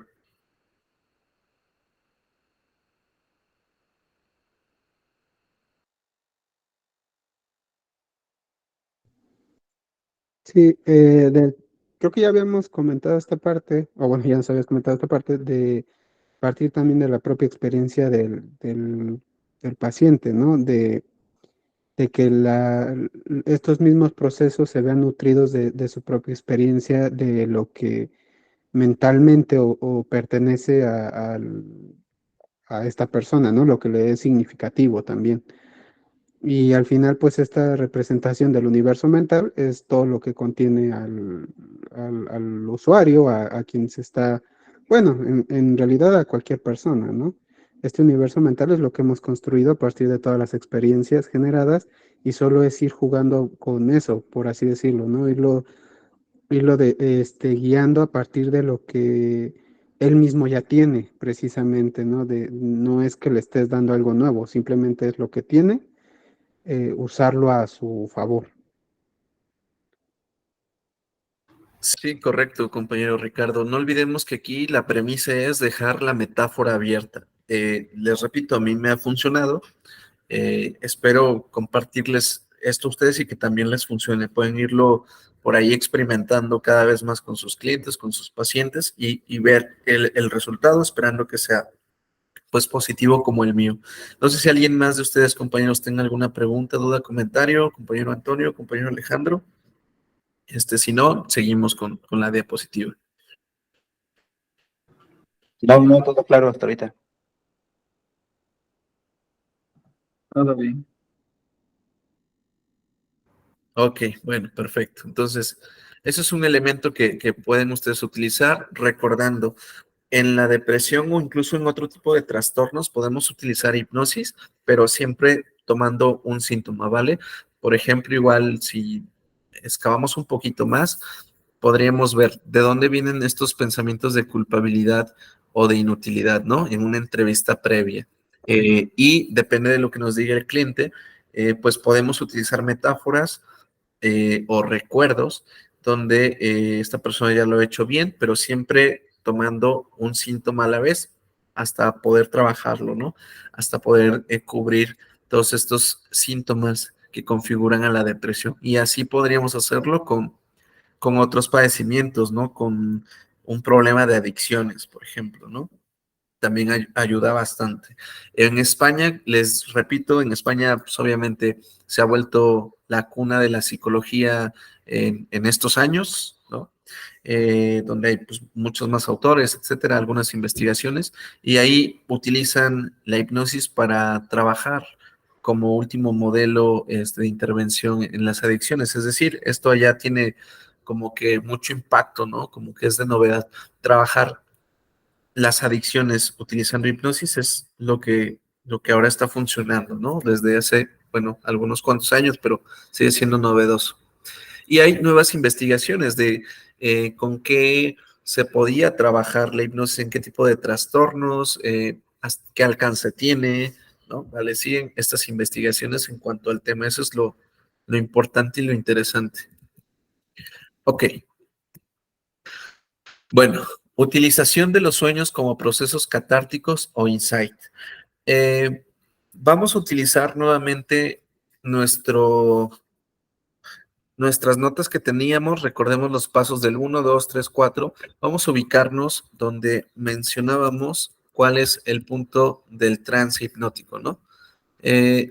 Sí, creo que ya habíamos comentado esta parte, o bueno, ya nos habías comentado esta parte de partir también de la propia experiencia del paciente, ¿no? De que estos mismos procesos se vean nutridos de su propia experiencia, de lo que mentalmente o pertenece a esta persona, ¿no? Lo que le es significativo también. Y al final, pues esta representación del universo mental es todo lo que contiene al usuario, a quien se está, bueno, en realidad a cualquier persona, ¿no? Este universo mental es lo que hemos construido a partir de todas las experiencias generadas y solo es ir jugando con eso, por así decirlo, ¿no? Guiando a partir de lo que él mismo ya tiene, precisamente, ¿no? No es que le estés dando algo nuevo, simplemente es lo que tiene, usarlo a su favor. Sí, correcto, compañero Ricardo. No olvidemos que aquí la premisa es dejar la metáfora abierta. Les repito, a mí me ha funcionado. Espero compartirles esto a ustedes y que también les funcione. Pueden irlo por ahí experimentando cada vez más con sus clientes, con sus pacientes y ver el resultado, esperando que sea pues positivo como el mío. No sé si alguien más de ustedes, compañeros, tenga alguna pregunta, duda, comentario, compañero Antonio, compañero Alejandro. Si no, seguimos con la diapositiva. No, no, todo claro hasta ahorita. Todo bien. Ok, bueno, perfecto. Entonces, eso es un elemento que pueden ustedes utilizar recordando. En la depresión o incluso en otro tipo de trastornos podemos utilizar hipnosis, pero siempre tomando un síntoma, ¿vale? Por ejemplo, igual si excavamos un poquito más, podríamos ver de dónde vienen estos pensamientos de culpabilidad o de inutilidad, ¿no? En una entrevista previa. Y depende de lo que nos diga el cliente, pues podemos utilizar metáforas o recuerdos donde esta persona ya lo ha hecho bien, pero siempre tomando un síntoma a la vez hasta poder trabajarlo, ¿no? Hasta poder cubrir todos estos síntomas que configuran a la depresión. Y así podríamos hacerlo con otros padecimientos, ¿no? Con un problema de adicciones, por ejemplo, ¿no? También ayuda bastante. En España, les repito, en España pues, obviamente se ha vuelto la cuna de la psicología en estos años, ¿no? Donde hay pues, muchos más autores, etcétera, algunas investigaciones, y ahí utilizan la hipnosis para trabajar como último modelo de intervención en las adicciones. Es decir, esto allá tiene como que mucho impacto, ¿no? Como que es de novedad. Trabajar las adicciones utilizando hipnosis es lo que ahora está funcionando, ¿no? Desde hace, bueno, algunos cuantos años, pero sigue siendo novedoso. Y hay nuevas investigaciones de con qué se podía trabajar la hipnosis, en qué tipo de trastornos, qué alcance tiene, ¿no? Vale, siguen estas investigaciones en cuanto al tema. Eso es lo importante y lo interesante. Ok, bueno, utilización de los sueños como procesos catárticos o insight. Eh, Vamos a utilizar nuevamente nuestras notas que teníamos. Recordemos los pasos del 1, 2, 3, 4. Vamos a ubicarnos donde mencionábamos cuál es el punto del trance hipnótico, ¿no?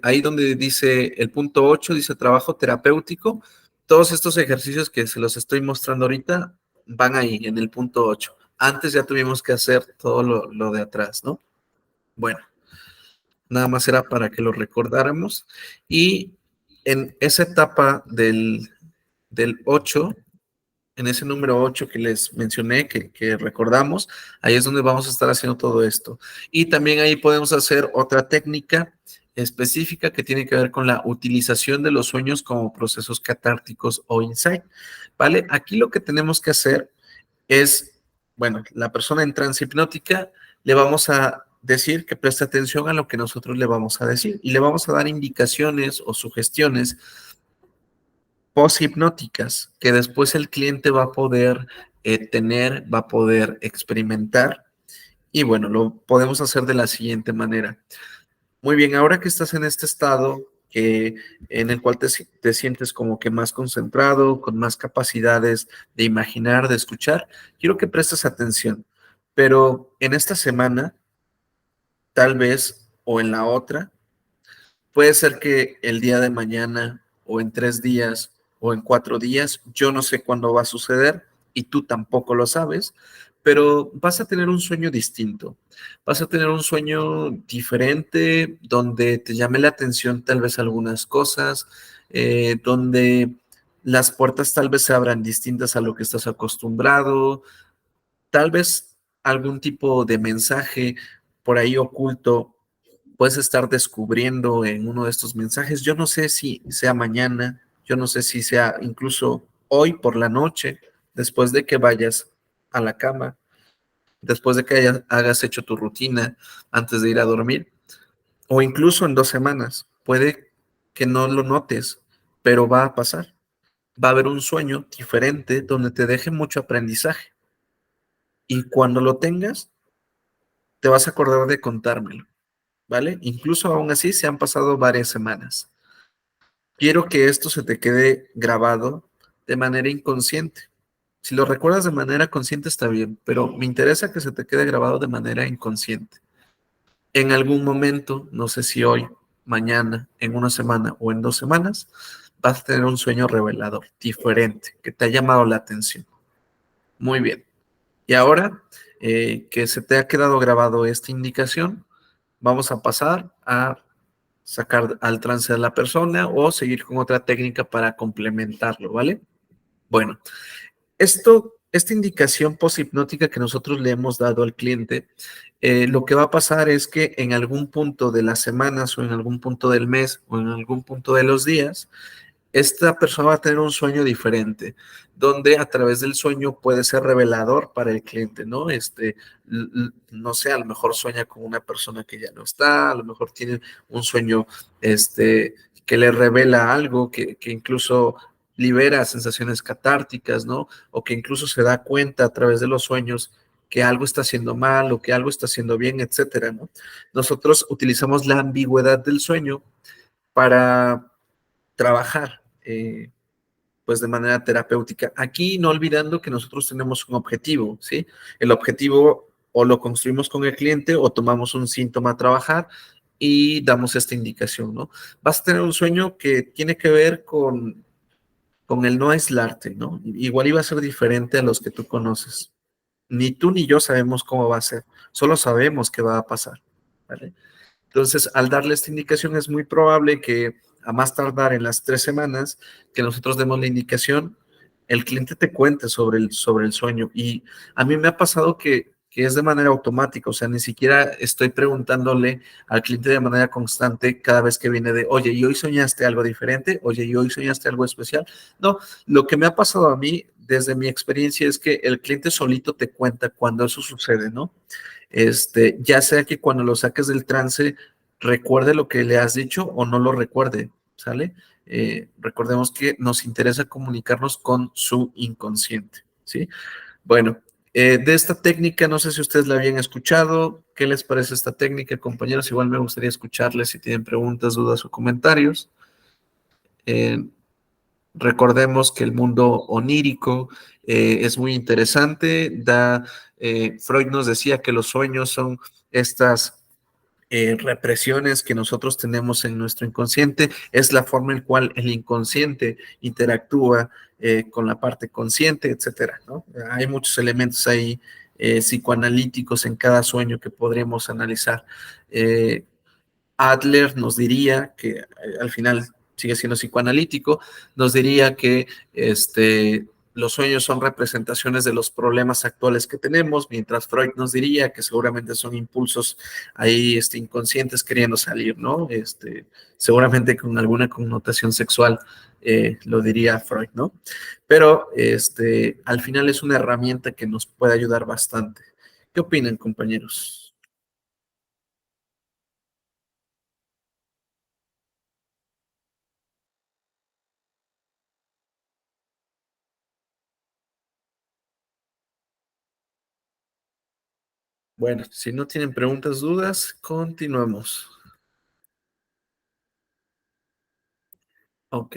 Ahí donde dice el punto 8, dice trabajo terapéutico. Todos estos ejercicios que se los estoy mostrando ahorita van ahí, en el punto 8. Antes ya tuvimos que hacer todo lo de atrás, ¿no? Bueno, nada más era para que lo recordáramos. Y en esa etapa del 8, en ese número 8 que les mencioné, que recordamos, ahí es donde vamos a estar haciendo todo esto. Y también ahí podemos hacer otra técnica específica que tiene que ver con la utilización de los sueños como procesos catárticos o insight, ¿vale? Aquí lo que tenemos que hacer es, bueno, la persona en trance hipnótica le vamos a decir que preste atención a lo que nosotros le vamos a decir y le vamos a dar indicaciones o sugestiones post-hipnóticas que después el cliente va a poder tener, va a poder experimentar y bueno, lo podemos hacer de la siguiente manera. Muy bien, ahora que estás en este estado en el cual te sientes como que más concentrado, con más capacidades de imaginar, de escuchar, quiero que prestes atención. Pero en esta semana, tal vez, o en la otra, puede ser que el día de mañana, o en 3 días, o en 4 días, yo no sé cuándo va a suceder y tú tampoco lo sabes, pero vas a tener un sueño distinto. Vas a tener un sueño diferente donde te llame la atención tal vez algunas cosas, donde las puertas tal vez se abran distintas a lo que estás acostumbrado, tal vez algún tipo de mensaje por ahí oculto puedes estar descubriendo en uno de estos mensajes. Yo no sé si sea mañana, yo no sé si sea incluso hoy por la noche, después de que vayas a la cama, después de que hagas hecho tu rutina antes de ir a dormir, o incluso en 2 semanas. Puede que no lo notes, pero va a pasar. Va a haber un sueño diferente donde te deje mucho aprendizaje. Y cuando lo tengas, te vas a acordar de contármelo, ¿vale? Incluso aún así se han pasado varias semanas. Quiero que esto se te quede grabado de manera inconsciente. Si lo recuerdas de manera consciente está bien, pero me interesa que se te quede grabado de manera inconsciente. En algún momento, no sé si hoy, mañana, en una semana o en 2 semanas, vas a tener un sueño revelador, diferente, que te ha llamado la atención. Muy bien. Y ahora que se te ha quedado grabado esta indicación, vamos a pasar a sacar al trance de la persona o seguir con otra técnica para complementarlo, ¿vale? Bueno, esta indicación poshipnótica que nosotros le hemos dado al cliente, lo que va a pasar es que en algún punto de las semanas o en algún punto del mes o en algún punto de los días, esta persona va a tener un sueño diferente, donde a través del sueño puede ser revelador para el cliente, ¿no? No sé, a lo mejor sueña con una persona que ya no está, a lo mejor tiene un sueño, que le revela algo, que incluso libera sensaciones catárticas, ¿no? O que incluso se da cuenta a través de los sueños que algo está haciendo mal o que algo está haciendo bien, etcétera, ¿no? Nosotros utilizamos la ambigüedad del sueño para trabajar pues de manera terapéutica. Aquí no olvidando que nosotros tenemos un objetivo, ¿sí? El objetivo o lo construimos con el cliente o tomamos un síntoma a trabajar y damos esta indicación, ¿no? Vas a tener un sueño que tiene que ver con el no aislarte, ¿no? Igual iba a ser diferente a los que tú conoces. Ni tú ni yo sabemos cómo va a ser, solo sabemos qué va a pasar, ¿vale? Entonces, al darle esta indicación, es muy probable que a más tardar en las 3 semanas que nosotros demos la indicación, el cliente te cuente sobre el sueño. Y a mí me ha pasado que es de manera automática, o sea, ni siquiera estoy preguntándole al cliente de manera constante cada vez que viene de, oye, ¿y hoy soñaste algo diferente? Oye, ¿y hoy soñaste algo especial? No, lo que me ha pasado a mí desde mi experiencia es que el cliente solito te cuenta cuando eso sucede, ¿no? Ya sea que cuando lo saques del trance recuerde lo que le has dicho o no lo recuerde, ¿sale? Recordemos que nos interesa comunicarnos con su inconsciente, ¿sí? Bueno, de esta técnica, no sé si ustedes la habían escuchado, ¿qué les parece esta técnica, compañeros? Igual me gustaría escucharles si tienen preguntas, dudas o comentarios. Recordemos que el mundo onírico es muy interesante. Freud nos decía que los sueños son estas represiones que nosotros tenemos en nuestro inconsciente. Es la forma en cual el inconsciente interactúa con la parte consciente, etcétera, ¿no? Hay muchos elementos ahí psicoanalíticos en cada sueño que podremos analizar. Adler nos diría que al final sigue siendo psicoanalítico, nos diría que los sueños son representaciones de los problemas actuales que tenemos, mientras Freud nos diría que seguramente son impulsos ahí inconscientes queriendo salir, ¿no? Seguramente con alguna connotación sexual, lo diría Freud, ¿no? Pero al final es una herramienta que nos puede ayudar bastante. ¿Qué opinan, compañeros? Bueno, si no tienen preguntas, dudas, continuamos. Ok.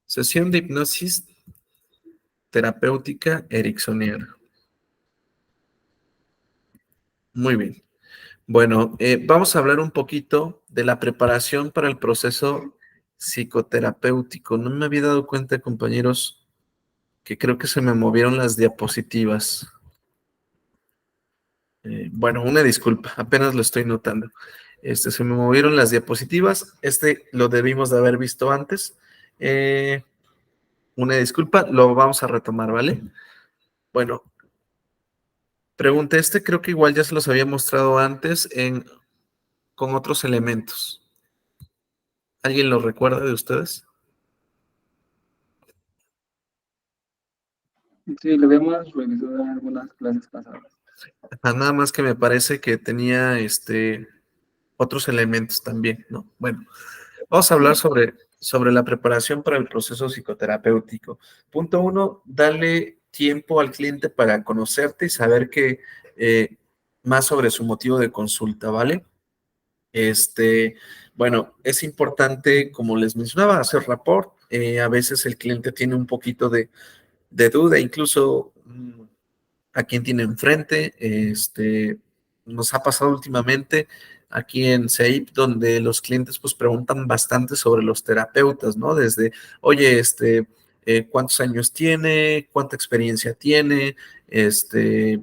Sesión de hipnosis terapéutica ericksoniana. Muy bien. Bueno, vamos a hablar un poquito de la preparación para el proceso psicoterapéutico. No me había dado cuenta, compañeros, que creo que se me movieron las diapositivas. Bueno, una disculpa, apenas lo estoy notando. Se me movieron las diapositivas. Lo debimos de haber visto antes. Una disculpa, lo vamos a retomar, ¿vale? Bueno, pregunté creo que igual ya se los había mostrado antes con otros elementos. ¿Alguien lo recuerda de ustedes? Sí, lo habíamos revisado en algunas clases pasadas. Nada más que me parece que tenía otros elementos también, ¿no? Bueno, vamos a hablar sobre la preparación para el proceso psicoterapéutico. Punto 1, dale tiempo al cliente para conocerte y saber más sobre su motivo de consulta, ¿vale? Bueno, es importante, como les mencionaba, hacer rapport. A veces el cliente tiene un poquito de duda, incluso a quien tiene enfrente. Nos ha pasado últimamente aquí en CEIP, donde los clientes pues preguntan bastante sobre los terapeutas, ¿no? Desde, oye, ¿cuántos años tiene? ¿Cuánta experiencia tiene? ¿Qué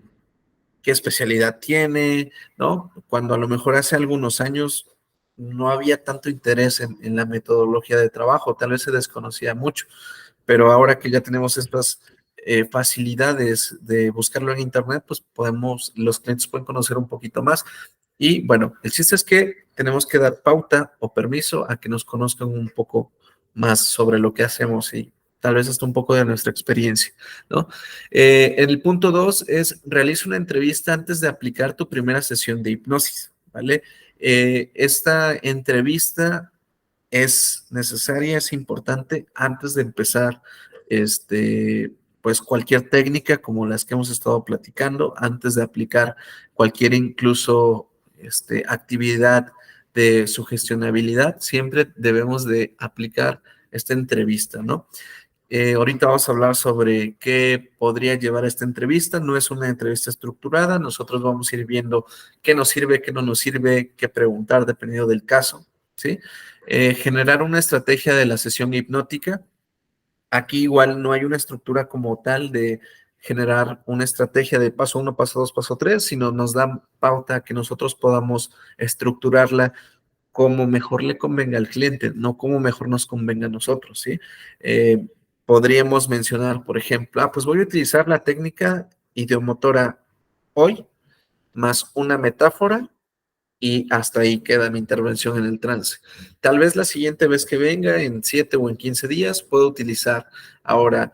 especialidad tiene? ¿No? Cuando a lo mejor hace algunos años no había tanto interés en la metodología de trabajo, tal vez se desconocía mucho, pero ahora que ya tenemos estas facilidades de buscarlo en internet, pues los clientes pueden conocer un poquito más. Y bueno, el chiste es que tenemos que dar pauta o permiso a que nos conozcan un poco más sobre lo que hacemos y tal vez hasta un poco de nuestra experiencia, ¿no? El punto 2 es realiza una entrevista antes de aplicar tu primera sesión de hipnosis, ¿vale? Esta entrevista es necesaria, es importante antes de empezar, pues cualquier técnica como las que hemos estado platicando, antes de aplicar cualquier incluso actividad de sugestionabilidad, siempre debemos de aplicar esta entrevista, ¿no? Ahorita vamos a hablar sobre qué podría llevar esta entrevista. No es una entrevista estructurada. Nosotros vamos a ir viendo qué nos sirve, qué no nos sirve, qué preguntar dependiendo del caso, ¿sí? Generar una estrategia de la sesión hipnótica. Aquí igual no hay una estructura como tal de generar una estrategia de paso 1, paso 2, paso 3, sino nos da pauta que nosotros podamos estructurarla como mejor le convenga al cliente, no como mejor nos convenga a nosotros, ¿sí? Podríamos mencionar, por ejemplo, pues voy a utilizar la técnica ideomotora hoy, más una metáfora, y hasta ahí queda mi intervención en el trance. Tal vez la siguiente vez que venga, en 7 o en 15 días, puedo utilizar ahora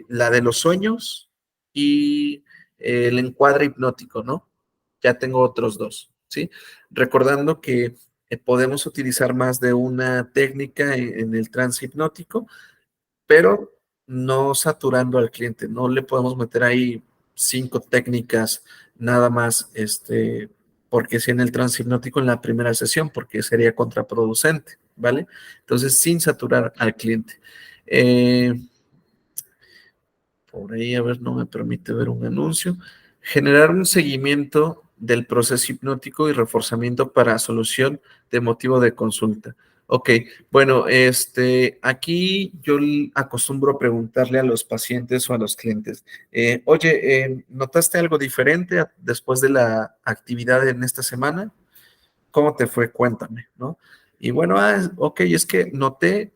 la de los sueños y el encuadre hipnótico, ¿no? Ya tengo otros dos, ¿sí? Recordando que podemos utilizar más de una técnica en el trance hipnótico, pero no saturando al cliente. No le podemos meter ahí 5 técnicas nada más, porque si en el trance hipnótico en la primera sesión, porque sería contraproducente, ¿vale? Entonces, sin saturar al cliente. Por ahí, a ver, no me permite ver un anuncio. Generar un seguimiento del proceso hipnótico y reforzamiento para solución de motivo de consulta. Ok, bueno, aquí yo acostumbro preguntarle a los pacientes o a los clientes, oye, ¿notaste algo diferente después de la actividad en esta semana? ¿Cómo te fue? Cuéntame, ¿no? Y bueno, ok, es que noté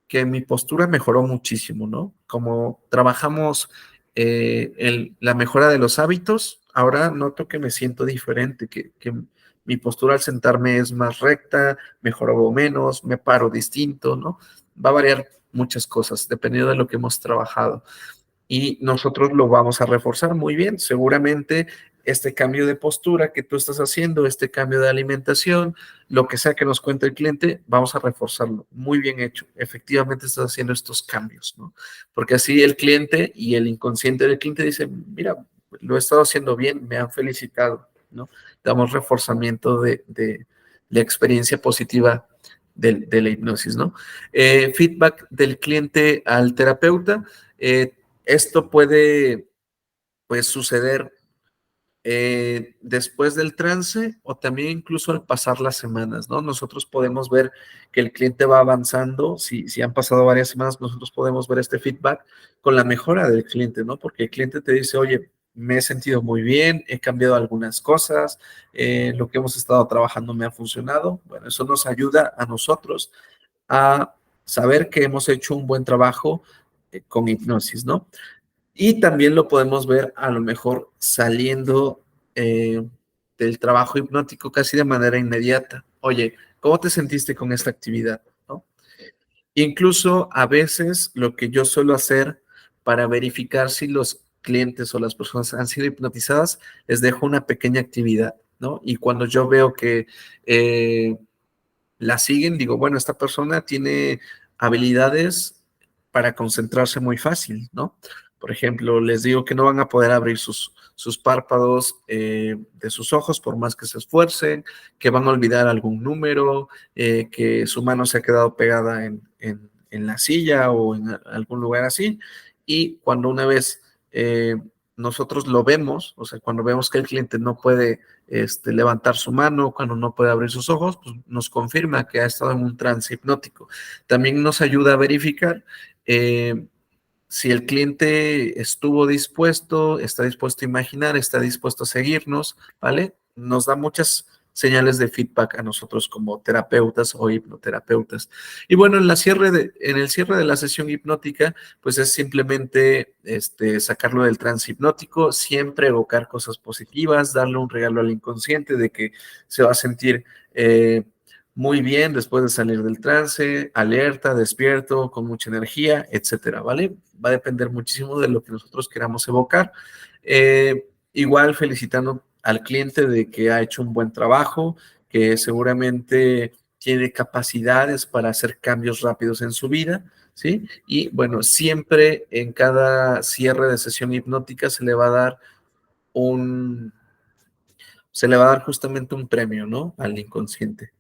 que mi postura mejoró muchísimo, ¿no? Como trabajamos la mejora de los hábitos, ahora noto que me siento diferente, que mi postura al sentarme es más recta, mejoró menos, me paro distinto, ¿no? Va a variar muchas cosas, dependiendo de lo que hemos trabajado. Y nosotros lo vamos a reforzar muy bien. Seguramente este cambio de postura que tú estás haciendo, este cambio de alimentación, lo que sea que nos cuente el cliente, vamos a reforzarlo. Muy bien hecho. Efectivamente estás haciendo estos cambios, ¿no? Porque así el cliente y el inconsciente del cliente dice, mira, lo he estado haciendo bien, me han felicitado, ¿no? Damos reforzamiento de la experiencia positiva de la hipnosis, ¿no? Feedback del cliente al terapeuta. Esto puede, pues, suceder después del trance o también incluso al pasar las semanas, ¿no? Nosotros podemos ver que el cliente va avanzando, si han pasado varias semanas, nosotros podemos ver este feedback con la mejora del cliente, ¿no? Porque el cliente te dice, oye, me he sentido muy bien, he cambiado algunas cosas, lo que hemos estado trabajando me ha funcionado. Bueno, eso nos ayuda a nosotros a saber que hemos hecho un buen trabajo con hipnosis, ¿no? Y también lo podemos ver a lo mejor saliendo eh, del trabajo hipnótico casi de manera inmediata. Oye, ¿cómo te sentiste con esta actividad? ¿No? Incluso a veces lo que yo suelo hacer para verificar si los clientes o las personas han sido hipnotizadas, les dejo una pequeña actividad, ¿no? Y cuando yo veo que la siguen, digo, bueno, esta persona tiene habilidades para concentrarse muy fácil, ¿no? Por ejemplo, les digo que no van a poder abrir sus párpados de sus ojos por más que se esfuercen, que van a olvidar algún número, que su mano se ha quedado pegada en la silla o en algún lugar así. Y cuando una vez nosotros lo vemos, o sea, cuando vemos que el cliente no puede levantar su mano, cuando no puede abrir sus ojos, pues nos confirma que ha estado en un trance hipnótico. También nos ayuda a verificar si el cliente estuvo dispuesto, está dispuesto a imaginar, está dispuesto a seguirnos, ¿vale? Nos da muchas señales de feedback a nosotros como terapeutas o hipnoterapeutas. Y bueno, en el cierre de la sesión hipnótica, pues es simplemente sacarlo del trance hipnótico, siempre evocar cosas positivas, darle un regalo al inconsciente de que se va a sentir muy bien después de salir del trance, alerta, despierto, con mucha energía, etcétera, ¿vale? Va a depender muchísimo de lo que nosotros queramos evocar. Igual felicitando al cliente de que ha hecho un buen trabajo, que seguramente tiene capacidades para hacer cambios rápidos en su vida, ¿sí? Y bueno, siempre en cada cierre de sesión hipnótica se le va a dar justamente un premio, ¿no? Al inconsciente,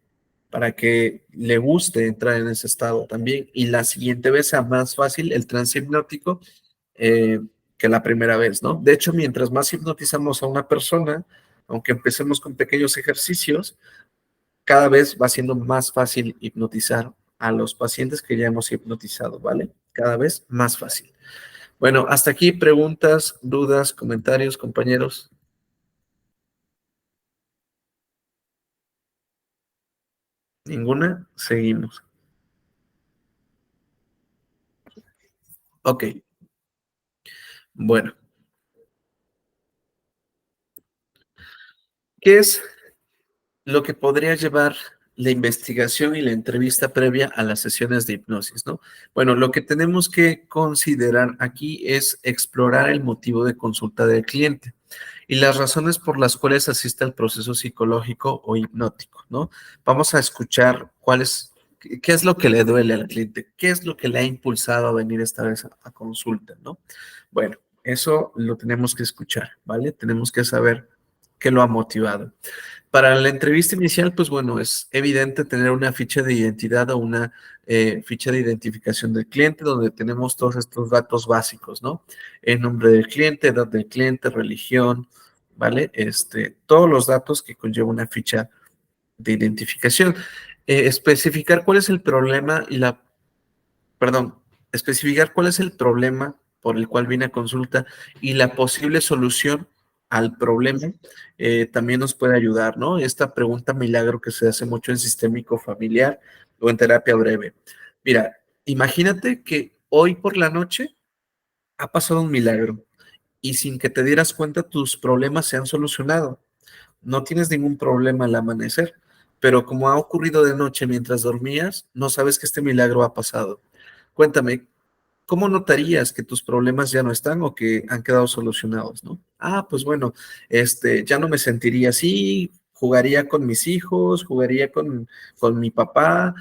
para que le guste entrar en ese estado también y la siguiente vez sea más fácil el trance hipnótico eh, que la primera vez, ¿no? De hecho, mientras más hipnotizamos a una persona, aunque empecemos con pequeños ejercicios, cada vez va siendo más fácil hipnotizar a los pacientes que ya hemos hipnotizado, ¿vale? Cada vez más fácil. Bueno, hasta aquí preguntas, dudas, comentarios, compañeros. ¿Ninguna? Seguimos. Ok. Bueno, ¿qué es lo que podría llevar la investigación y la entrevista previa a las sesiones de hipnosis, ¿no? Bueno, lo que tenemos que considerar aquí es explorar el motivo de consulta del cliente y las razones por las cuales asiste al proceso psicológico o hipnótico, ¿no? Vamos a escuchar qué es lo que le duele al cliente, qué es lo que le ha impulsado a venir esta vez a consulta, ¿no? Bueno, eso lo tenemos que escuchar, ¿vale? Tenemos que saber qué lo ha motivado. Para la entrevista inicial, pues bueno, es evidente tener una ficha de identidad o una ficha de identificación del cliente donde tenemos todos estos datos básicos, ¿no? El nombre del cliente, edad del cliente, religión, ¿vale? Todos los datos que conlleva una ficha de identificación. Especificar cuál es el problema perdón, especificar cuál es el problema por el cual viene a consulta y la posible solución al problema también nos puede ayudar, ¿no? Esta pregunta milagro que se hace mucho en sistémico familiar o en terapia breve. Mira, Imagínate que hoy por la noche ha pasado un milagro y sin que te dieras cuenta tus problemas se han solucionado. No tienes ningún problema al amanecer, pero como ha ocurrido de noche mientras dormías, no sabes que este milagro ha pasado. Cuéntame, ¿cómo notarías que tus problemas ya no están o que han quedado solucionados, no? Ah, pues bueno, ya no me sentiría así, jugaría con mis hijos, jugaría con mi papá,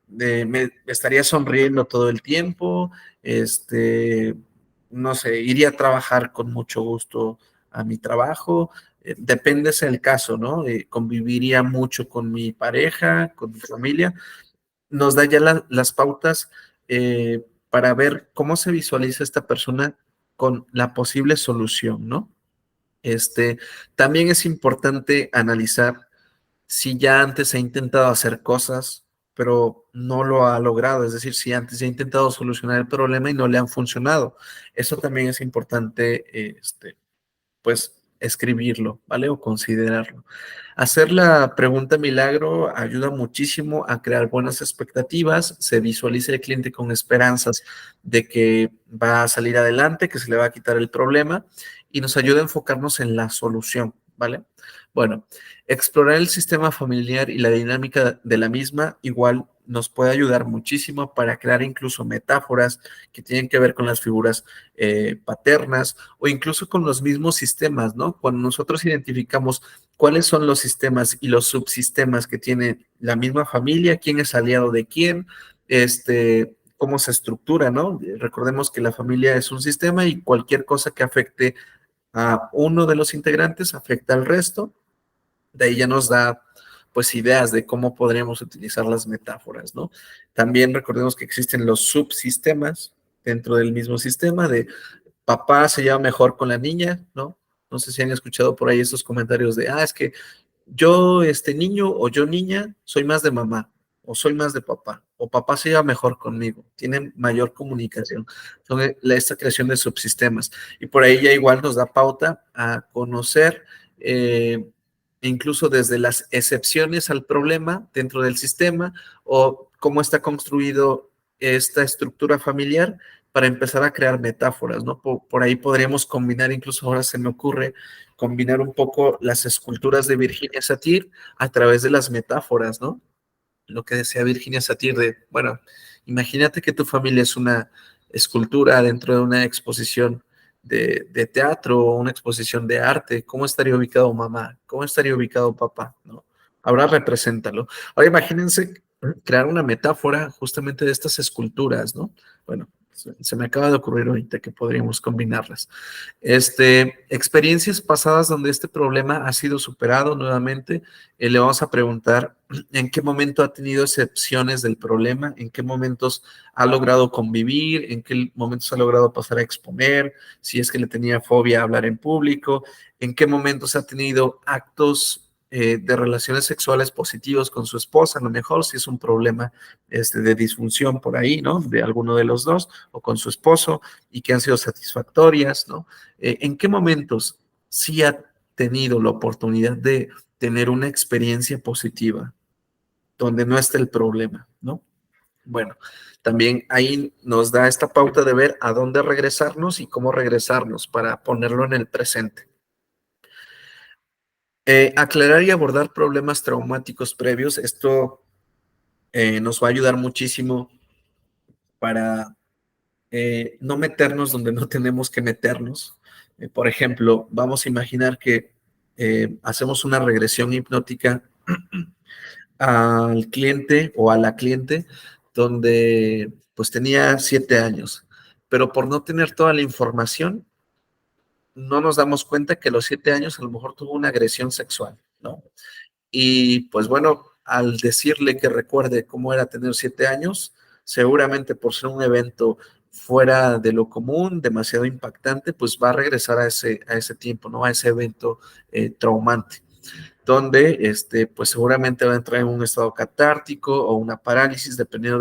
me estaría sonriendo todo el tiempo, no sé, iría a trabajar con mucho gusto a mi trabajo, depende sea el caso, ¿no? Conviviría mucho con mi pareja, con mi familia, nos da ya las pautas para ver cómo se visualiza esta persona con la posible solución, ¿no? También es importante analizar si ya antes ha intentado hacer cosas, pero no lo ha logrado, es decir, si antes ya ha intentado solucionar el problema y no le han funcionado. Eso también es importante, pues, escribirlo, ¿vale? O considerarlo. Hacer la pregunta milagro ayuda muchísimo a crear buenas expectativas, se visualiza el cliente con esperanzas de que va a salir adelante, que se le va a quitar el problema y nos ayuda a enfocarnos en la solución, ¿vale? Bueno, explorar el sistema familiar y la dinámica de la misma igual nos puede ayudar muchísimo para crear incluso metáforas que tienen que ver con las figuras paternas o incluso con los mismos sistemas, ¿no? Cuando nosotros identificamos cuáles son los sistemas y los subsistemas que tiene la misma familia, quién es aliado de quién, cómo se estructura, ¿no? Recordemos que la familia es un sistema y cualquier cosa que afecte a uno de los integrantes afecta al resto. De ahí ya nos da pues ideas de cómo podríamos utilizar las metáforas, ¿no? También recordemos que existen los subsistemas dentro del mismo sistema de papá se lleva mejor con la niña, ¿no? No sé si han escuchado por ahí estos comentarios de, es que yo, niño o yo niña, soy más de mamá o soy más de papá o papá se lleva mejor conmigo, tienen mayor comunicación. Son esta creación de subsistemas y por ahí ya igual nos da pauta a conocer incluso desde las excepciones al problema dentro del sistema o cómo está construido esta estructura familiar para empezar a crear metáforas, ¿no? Por ahí podríamos combinar, incluso ahora se me ocurre, combinar un poco las esculturas de Virginia Satir a través de las metáforas, ¿no? Lo que decía Virginia Satir de, bueno, imagínate que tu familia es una escultura dentro de una exposición de teatro o una exposición de arte. ¿Cómo estaría ubicado mamá? ¿Cómo estaría ubicado papá? ¿No? Ahora represéntalo. Ahora imagínense crear una metáfora justamente de estas esculturas, ¿no? Bueno, se me acaba de ocurrir ahorita que podríamos combinarlas. Experiencias pasadas donde este problema ha sido superado nuevamente, le vamos a preguntar en qué momento ha tenido excepciones del problema, en qué momentos ha logrado convivir, en qué momentos ha logrado pasar a exponer, si es que le tenía fobia a hablar en público, en qué momentos ha tenido actos de relaciones sexuales positivos con su esposa, a lo mejor si es un problema de disfunción por ahí, ¿no? De alguno de los dos, o con su esposo, y que han sido satisfactorias, ¿no? ¿En qué momentos sí ha tenido la oportunidad de tener una experiencia positiva, donde no está el problema, ¿no? Bueno, también ahí nos da esta pauta de ver a dónde regresarnos y cómo regresarnos para ponerlo en el presente. Aclarar y abordar problemas traumáticos previos, esto nos va a ayudar muchísimo para no meternos donde no tenemos que meternos. Por ejemplo, vamos a imaginar que hacemos una regresión hipnótica al cliente o a la cliente donde pues tenía 7 años, pero por no tener toda la información, no nos damos cuenta que a los 7 años a lo mejor tuvo una agresión sexual, ¿no? Y pues bueno, al decirle que recuerde cómo era tener 7 años, seguramente por ser un evento fuera de lo común, demasiado impactante, pues va a regresar a ese tiempo, ¿no? A ese evento traumante, donde pues seguramente va a entrar en un estado catártico o una parálisis, dependiendo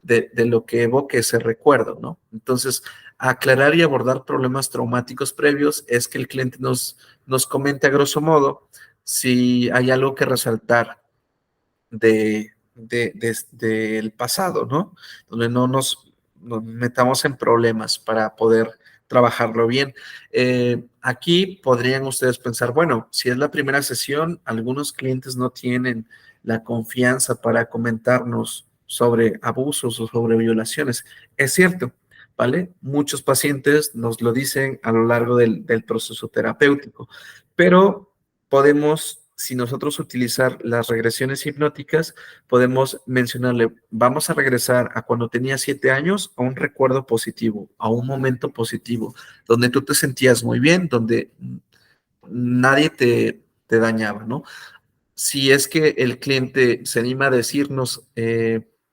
de lo que evoque ese recuerdo, ¿no? Entonces, aclarar y abordar problemas traumáticos previos es que el cliente nos comente a grosso modo si hay algo que resaltar del pasado, ¿no? Donde no nos metamos en problemas para poder trabajarlo bien. Aquí podrían ustedes pensar, bueno, si es la primera sesión, algunos clientes no tienen la confianza para comentarnos sobre abusos o sobre violaciones. Es cierto, ¿vale? Muchos pacientes nos lo dicen a lo largo del proceso terapéutico, pero podemos, si nosotros utilizar las regresiones hipnóticas, podemos mencionarle, vamos a regresar a cuando tenía 7 años, a un recuerdo positivo, a un momento positivo, donde tú te sentías muy bien, donde nadie te dañaba, ¿no? Si es que el cliente se anima a decirnos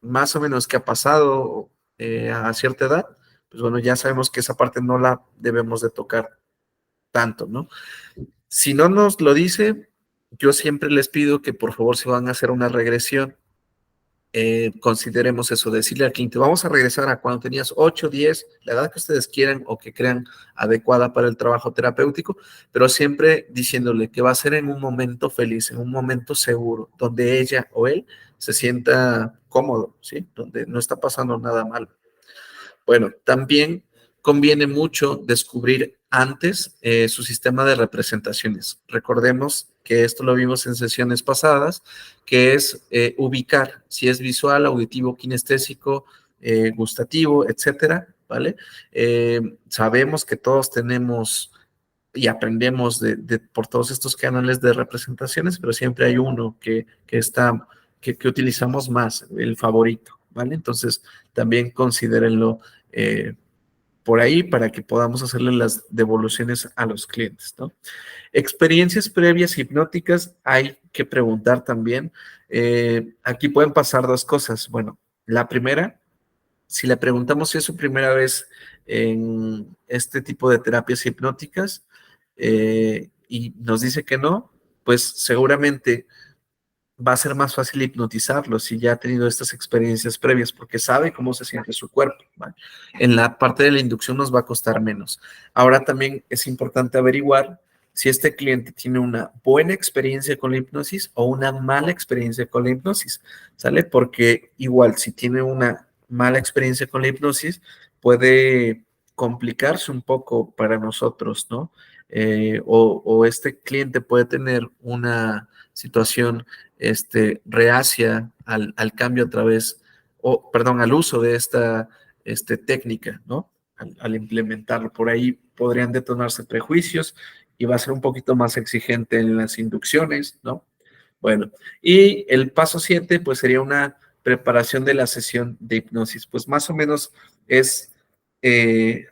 más o menos qué ha pasado a cierta edad, pues bueno, ya sabemos que esa parte no la debemos de tocar tanto, ¿no? Si no nos lo dice, yo siempre les pido que por favor si van a hacer una regresión, consideremos eso, decirle al cliente, vamos a regresar a cuando tenías 8, 10, la edad que ustedes quieran o que crean adecuada para el trabajo terapéutico, pero siempre diciéndole que va a ser en un momento feliz, en un momento seguro, donde ella o él se sienta cómodo, ¿sí? Donde no está pasando nada mal. Bueno, también conviene mucho descubrir antes su sistema de representaciones. Recordemos que esto lo vimos en sesiones pasadas, que es ubicar si es visual, auditivo, kinestésico, gustativo, etcétera, ¿vale? Sabemos que todos tenemos y aprendemos por todos estos canales de representaciones, pero siempre hay uno que utilizamos más, el favorito, ¿vale? Entonces, también considérenlo eh, por ahí para que podamos hacerle las devoluciones a los clientes, ¿no? Experiencias previas hipnóticas, hay que preguntar también. Aquí pueden pasar dos cosas. Bueno, la primera, si le preguntamos si es su primera vez en este tipo de terapias hipnóticas y nos dice que no, pues seguramente va a ser más fácil hipnotizarlo si ya ha tenido estas experiencias previas, porque sabe cómo se siente su cuerpo, ¿vale? En la parte de la inducción nos va a costar menos. Ahora también es importante averiguar si este cliente tiene una buena experiencia con la hipnosis o una mala experiencia con la hipnosis, ¿sale? Porque igual si tiene una mala experiencia con la hipnosis, puede complicarse un poco para nosotros, ¿no? O este cliente puede tener una situación reacia al cambio a través, o perdón, al uso de esta técnica, ¿no? Al implementarlo. Por ahí podrían detonarse prejuicios y va a ser un poquito más exigente en las inducciones, ¿no? Bueno, y el paso 7, pues sería una preparación de la sesión de hipnosis. Pues más o menos es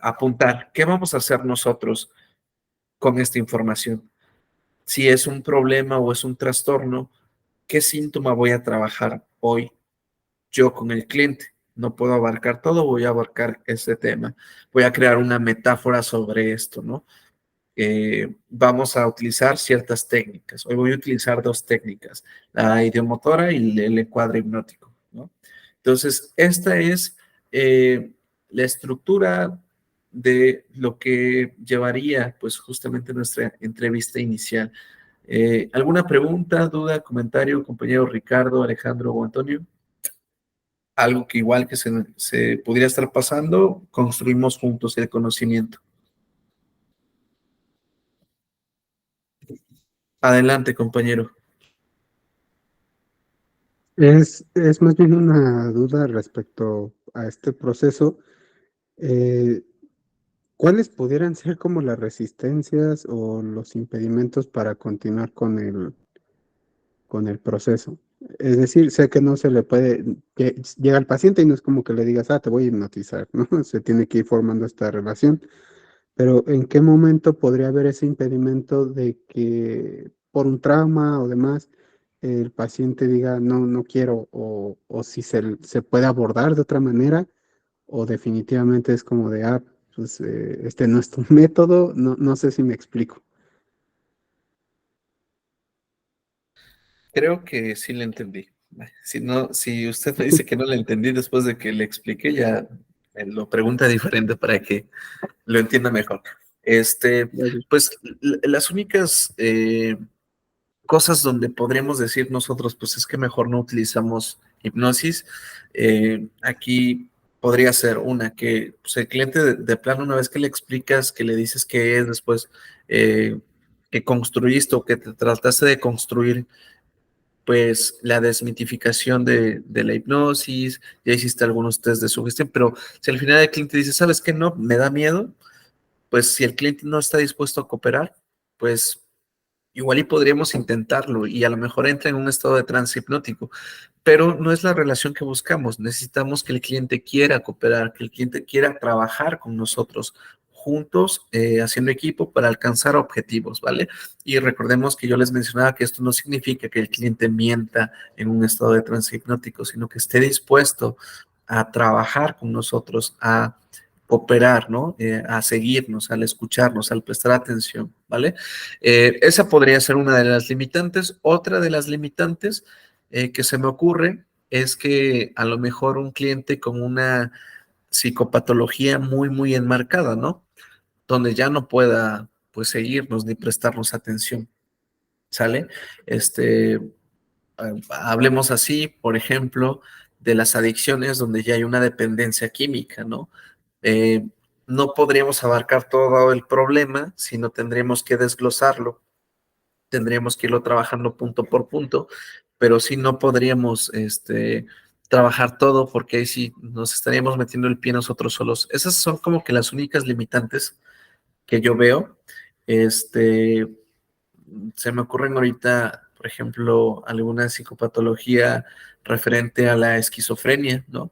apuntar qué vamos a hacer nosotros con esta información. Si es un problema o es un trastorno, ¿qué síntoma voy a trabajar hoy yo con el cliente? No puedo abarcar todo, voy a abarcar ese tema. Voy a crear una metáfora sobre esto, ¿no? Vamos a utilizar ciertas técnicas. Hoy voy a utilizar dos técnicas, la ideomotora y el encuadre hipnótico, ¿no? Entonces, esta es la estructura de lo que llevaría, pues, justamente nuestra entrevista inicial. ¿Alguna pregunta, duda, comentario, compañero Ricardo, Alejandro o Antonio? Algo que igual que se pudiera estar pasando, construimos juntos el conocimiento. Adelante, compañero. Es más bien una duda respecto a este proceso. Eh, ¿Cuáles pudieran ser como las resistencias o los impedimentos para continuar con el proceso? Es decir, sé que no se le puede, que llega el paciente y no es como que le digas, te voy a hipnotizar, ¿no? Se tiene que ir formando esta relación. Pero ¿en qué momento podría haber ese impedimento de que por un trauma o demás el paciente diga no quiero o si se puede abordar de otra manera o definitivamente es como de pues este no es tu método, no sé si me explico. Creo que sí le entendí. Si no, si usted me dice que no le entendí después de que le expliqué, ya lo pregunta diferente para que lo entienda mejor. Gracias. Pues las únicas cosas donde podríamos decir nosotros, pues es que mejor no utilizamos hipnosis. Aquí podría ser una que pues, el cliente de plano, una vez que le explicas, que le dices qué es, después que construiste o que te trataste de construir, pues la desmitificación de la hipnosis, ya hiciste algunos test de sugestión, pero si al final el cliente dice, ¿sabes qué? No, me da miedo, pues si el cliente no está dispuesto a cooperar, pues igual y podríamos intentarlo y a lo mejor entra en un estado de trance hipnótico, pero no es la relación que buscamos. Necesitamos que el cliente quiera cooperar, que el cliente quiera trabajar con nosotros juntos, haciendo equipo para alcanzar objetivos, ¿vale? Y recordemos que yo les mencionaba que esto no significa que el cliente mienta en un estado de trance hipnótico, sino que esté dispuesto a trabajar con nosotros, a cooperar, ¿no? A seguirnos, al escucharnos, al prestar atención, ¿vale? Esa podría ser una de las limitantes. Otra de las limitantes que se me ocurre es que a lo mejor un cliente con una psicopatología muy, muy enmarcada, ¿no? Donde ya no pueda, pues, seguirnos ni prestarnos atención, ¿sale? Hablemos así, por ejemplo, de las adicciones donde ya hay una dependencia química, ¿no? Eh, no podríamos abarcar todo el problema, sino tendríamos que desglosarlo, tendríamos que irlo trabajando punto por punto, pero sí no podríamos trabajar todo porque ahí sí nos estaríamos metiendo el pie nosotros solos. Esas son como que las únicas limitantes que yo veo. Este, Se me ocurren ahorita, por ejemplo, alguna psicopatología referente a la esquizofrenia, ¿no?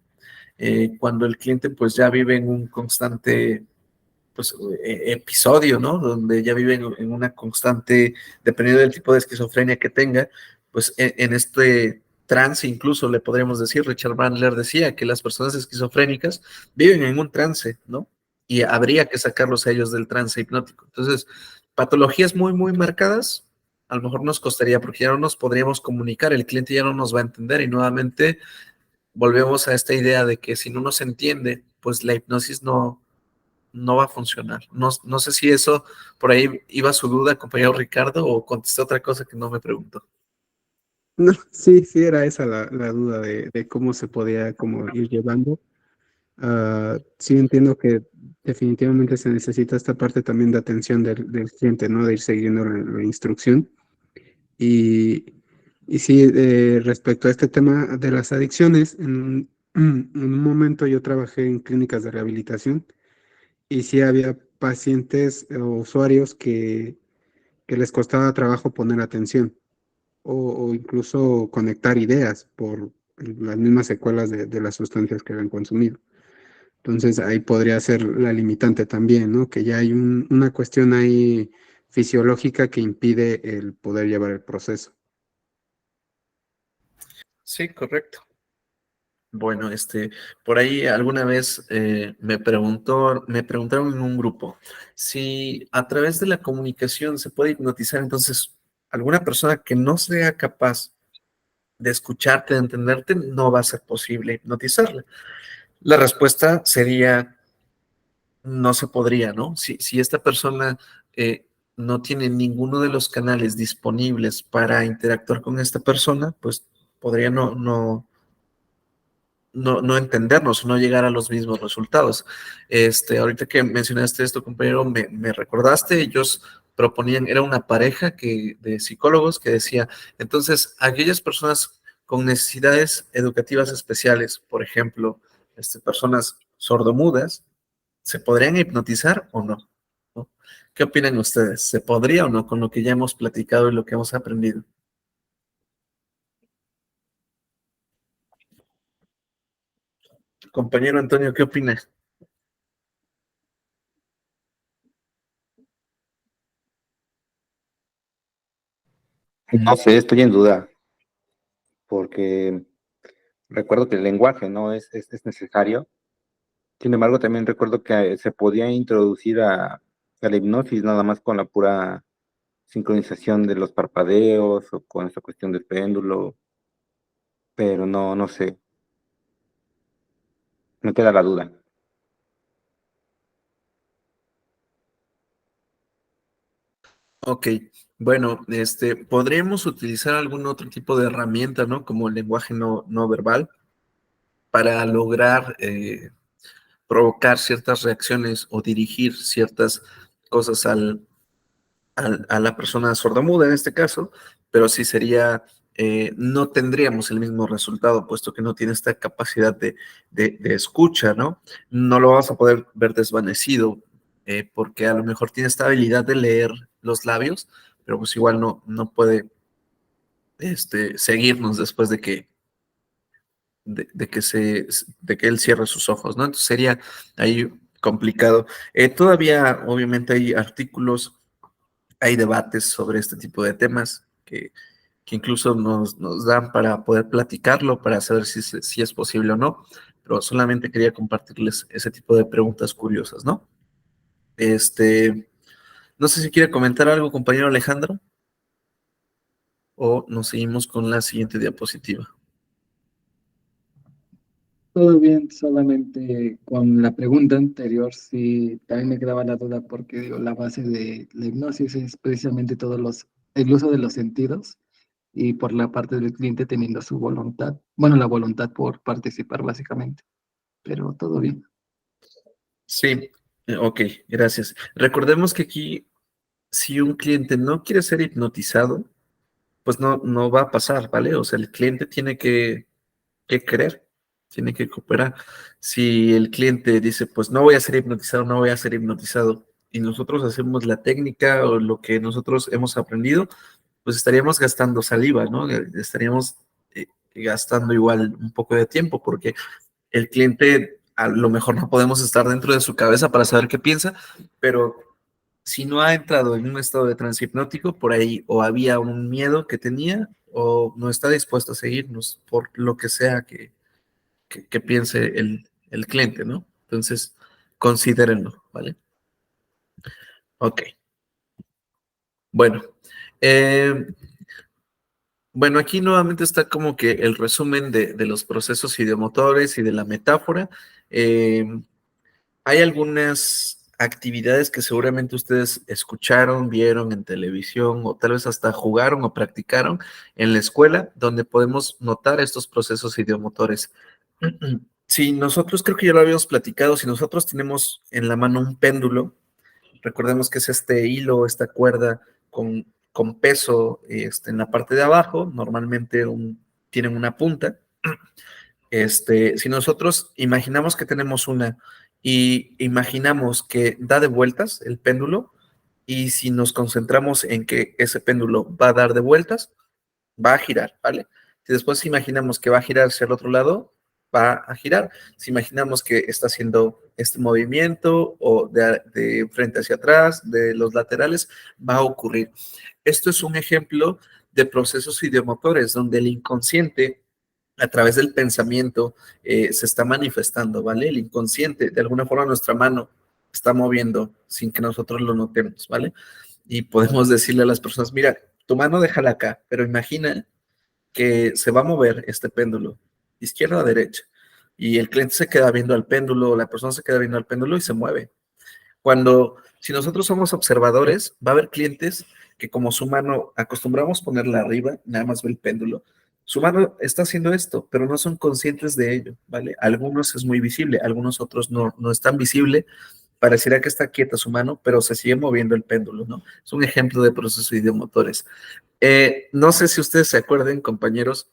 Cuando el cliente pues ya vive en un constante pues, episodio, ¿no? Donde ya vive en una constante, dependiendo del tipo de esquizofrenia que tenga, pues en este trance incluso le podríamos decir, Richard Bandler decía que las personas esquizofrénicas viven en un trance, ¿no? Y habría que sacarlos a ellos del trance hipnótico. Entonces, patologías muy, muy marcadas, a lo mejor nos costaría porque ya no nos podríamos comunicar, el cliente ya no nos va a entender y nuevamente volvemos a esta idea de que si no nos entiende, pues la hipnosis no va a funcionar. No sé si eso por ahí iba su duda, compañero Ricardo, o contesté otra cosa que no me preguntó. No, sí, sí, era esa la duda de cómo se podía como ir llevando. Sí entiendo que definitivamente se necesita esta parte también de atención del cliente, ¿no? De ir siguiendo la instrucción. Y, y sí, respecto a este tema de las adicciones, en un momento yo trabajé en clínicas de rehabilitación y sí había pacientes o usuarios que les costaba trabajo poner atención o incluso conectar ideas por las mismas secuelas de las sustancias que habían consumido. Entonces ahí podría ser la limitante también, ¿no? Que ya hay una cuestión ahí fisiológica que impide el poder llevar el proceso. Sí, correcto. Bueno, por ahí alguna vez me preguntaron en un grupo si a través de la comunicación se puede hipnotizar, entonces alguna persona que no sea capaz de escucharte, de entenderte, no va a ser posible hipnotizarla. La respuesta sería no se podría, ¿no? Si esta persona no tiene ninguno de los canales disponibles para interactuar con esta persona, pues podría no entendernos, no llegar a los mismos resultados. Ahorita que mencionaste esto, compañero, me recordaste, ellos proponían, era una pareja de psicólogos que decía, entonces, aquellas personas con necesidades educativas especiales, por ejemplo, personas sordomudas, ¿se podrían hipnotizar o no? ¿No? ¿Qué opinan ustedes? ¿Se podría o no con lo que ya hemos platicado y lo que hemos aprendido? Compañero Antonio, ¿qué opinas? No sé, estoy en duda, porque recuerdo que el lenguaje no es necesario. Sin embargo, también recuerdo que se podía introducir a la hipnosis nada más con la pura sincronización de los parpadeos o con esa cuestión del péndulo, pero no sé, me queda la duda. Ok, Bueno, podríamos utilizar algún otro tipo de herramienta, ¿no? Como el lenguaje no verbal para lograr provocar ciertas reacciones o dirigir ciertas cosas a la persona sordomuda en este caso, pero sí sería, no tendríamos el mismo resultado, puesto que no tiene esta capacidad de escucha, ¿no? No lo vamos a poder ver desvanecido, porque a lo mejor tiene esta habilidad de leer los labios, pero pues igual no puede seguirnos después de que él cierre sus ojos, ¿no? Entonces sería ahí complicado. Todavía, obviamente, hay artículos, hay debates sobre este tipo de temas que incluso nos dan para poder platicarlo, para saber si es posible o no, pero solamente quería compartirles ese tipo de preguntas curiosas, ¿no? No sé si quiere comentar algo, compañero Alejandro, o nos seguimos con la siguiente diapositiva. Todo bien, solamente con la pregunta anterior, sí, también me quedaba la duda porque digo, la base de la hipnosis es precisamente el uso de los sentidos y por la parte del cliente teniendo su voluntad, bueno, la voluntad por participar básicamente, pero todo bien. Sí, ok, gracias. Recordemos que aquí, si un cliente no quiere ser hipnotizado, pues no va a pasar, ¿vale? O sea, el cliente tiene que querer, tiene que cooperar. Si el cliente dice, pues no voy a ser hipnotizado, no voy a ser hipnotizado, y nosotros hacemos la técnica o lo que nosotros hemos aprendido, pues estaríamos gastando saliva, ¿no? Estaríamos gastando igual un poco de tiempo, porque el cliente a lo mejor no podemos estar dentro de su cabeza para saber qué piensa, pero si no ha entrado en un estado de trance hipnótico, por ahí o había un miedo que tenía o no está dispuesto a seguirnos por lo que sea que piense el cliente, ¿no? Entonces, considérenlo, ¿vale? Ok. Bueno, eh, bueno, aquí nuevamente está como que el resumen de los procesos ideomotores y de la metáfora. Eh, Hay algunas actividades que seguramente ustedes escucharon, vieron en televisión o tal vez hasta jugaron o practicaron en la escuela, donde podemos notar estos procesos ideomotores. Si nosotros, creo que ya lo habíamos platicado, si nosotros tenemos en la mano un péndulo, recordemos que es este hilo, esta cuerda con peso en la parte de abajo, normalmente tienen una punta. Si nosotros imaginamos que tenemos una y imaginamos que da de vueltas el péndulo, y si nos concentramos en que ese péndulo va a dar de vueltas, va a girar, ¿vale? Si después imaginamos que va a girar hacia el otro lado, va a girar. Si imaginamos que está haciendo este movimiento o de frente hacia atrás, de los laterales, va a ocurrir. Esto es un ejemplo de procesos ideomotores donde el inconsciente a través del pensamiento se está manifestando, ¿vale? El inconsciente, de alguna forma nuestra mano está moviendo sin que nosotros lo notemos, ¿vale? Y podemos decirle a las personas, mira, tu mano déjala acá, pero imagina que se va a mover este péndulo, izquierda a derecha, y el cliente se queda viendo al péndulo, la persona se queda viendo al péndulo y se mueve. Si nosotros somos observadores, va a haber clientes que como su mano acostumbramos ponerla arriba, nada más ve el péndulo, su mano está haciendo esto, pero no son conscientes de ello, ¿vale? Algunos es muy visible, algunos otros no es tan visible, pareciera que está quieta su mano, pero se sigue moviendo el péndulo, ¿no? Es un ejemplo de procesos ideomotores. No sé si ustedes se acuerden, compañeros,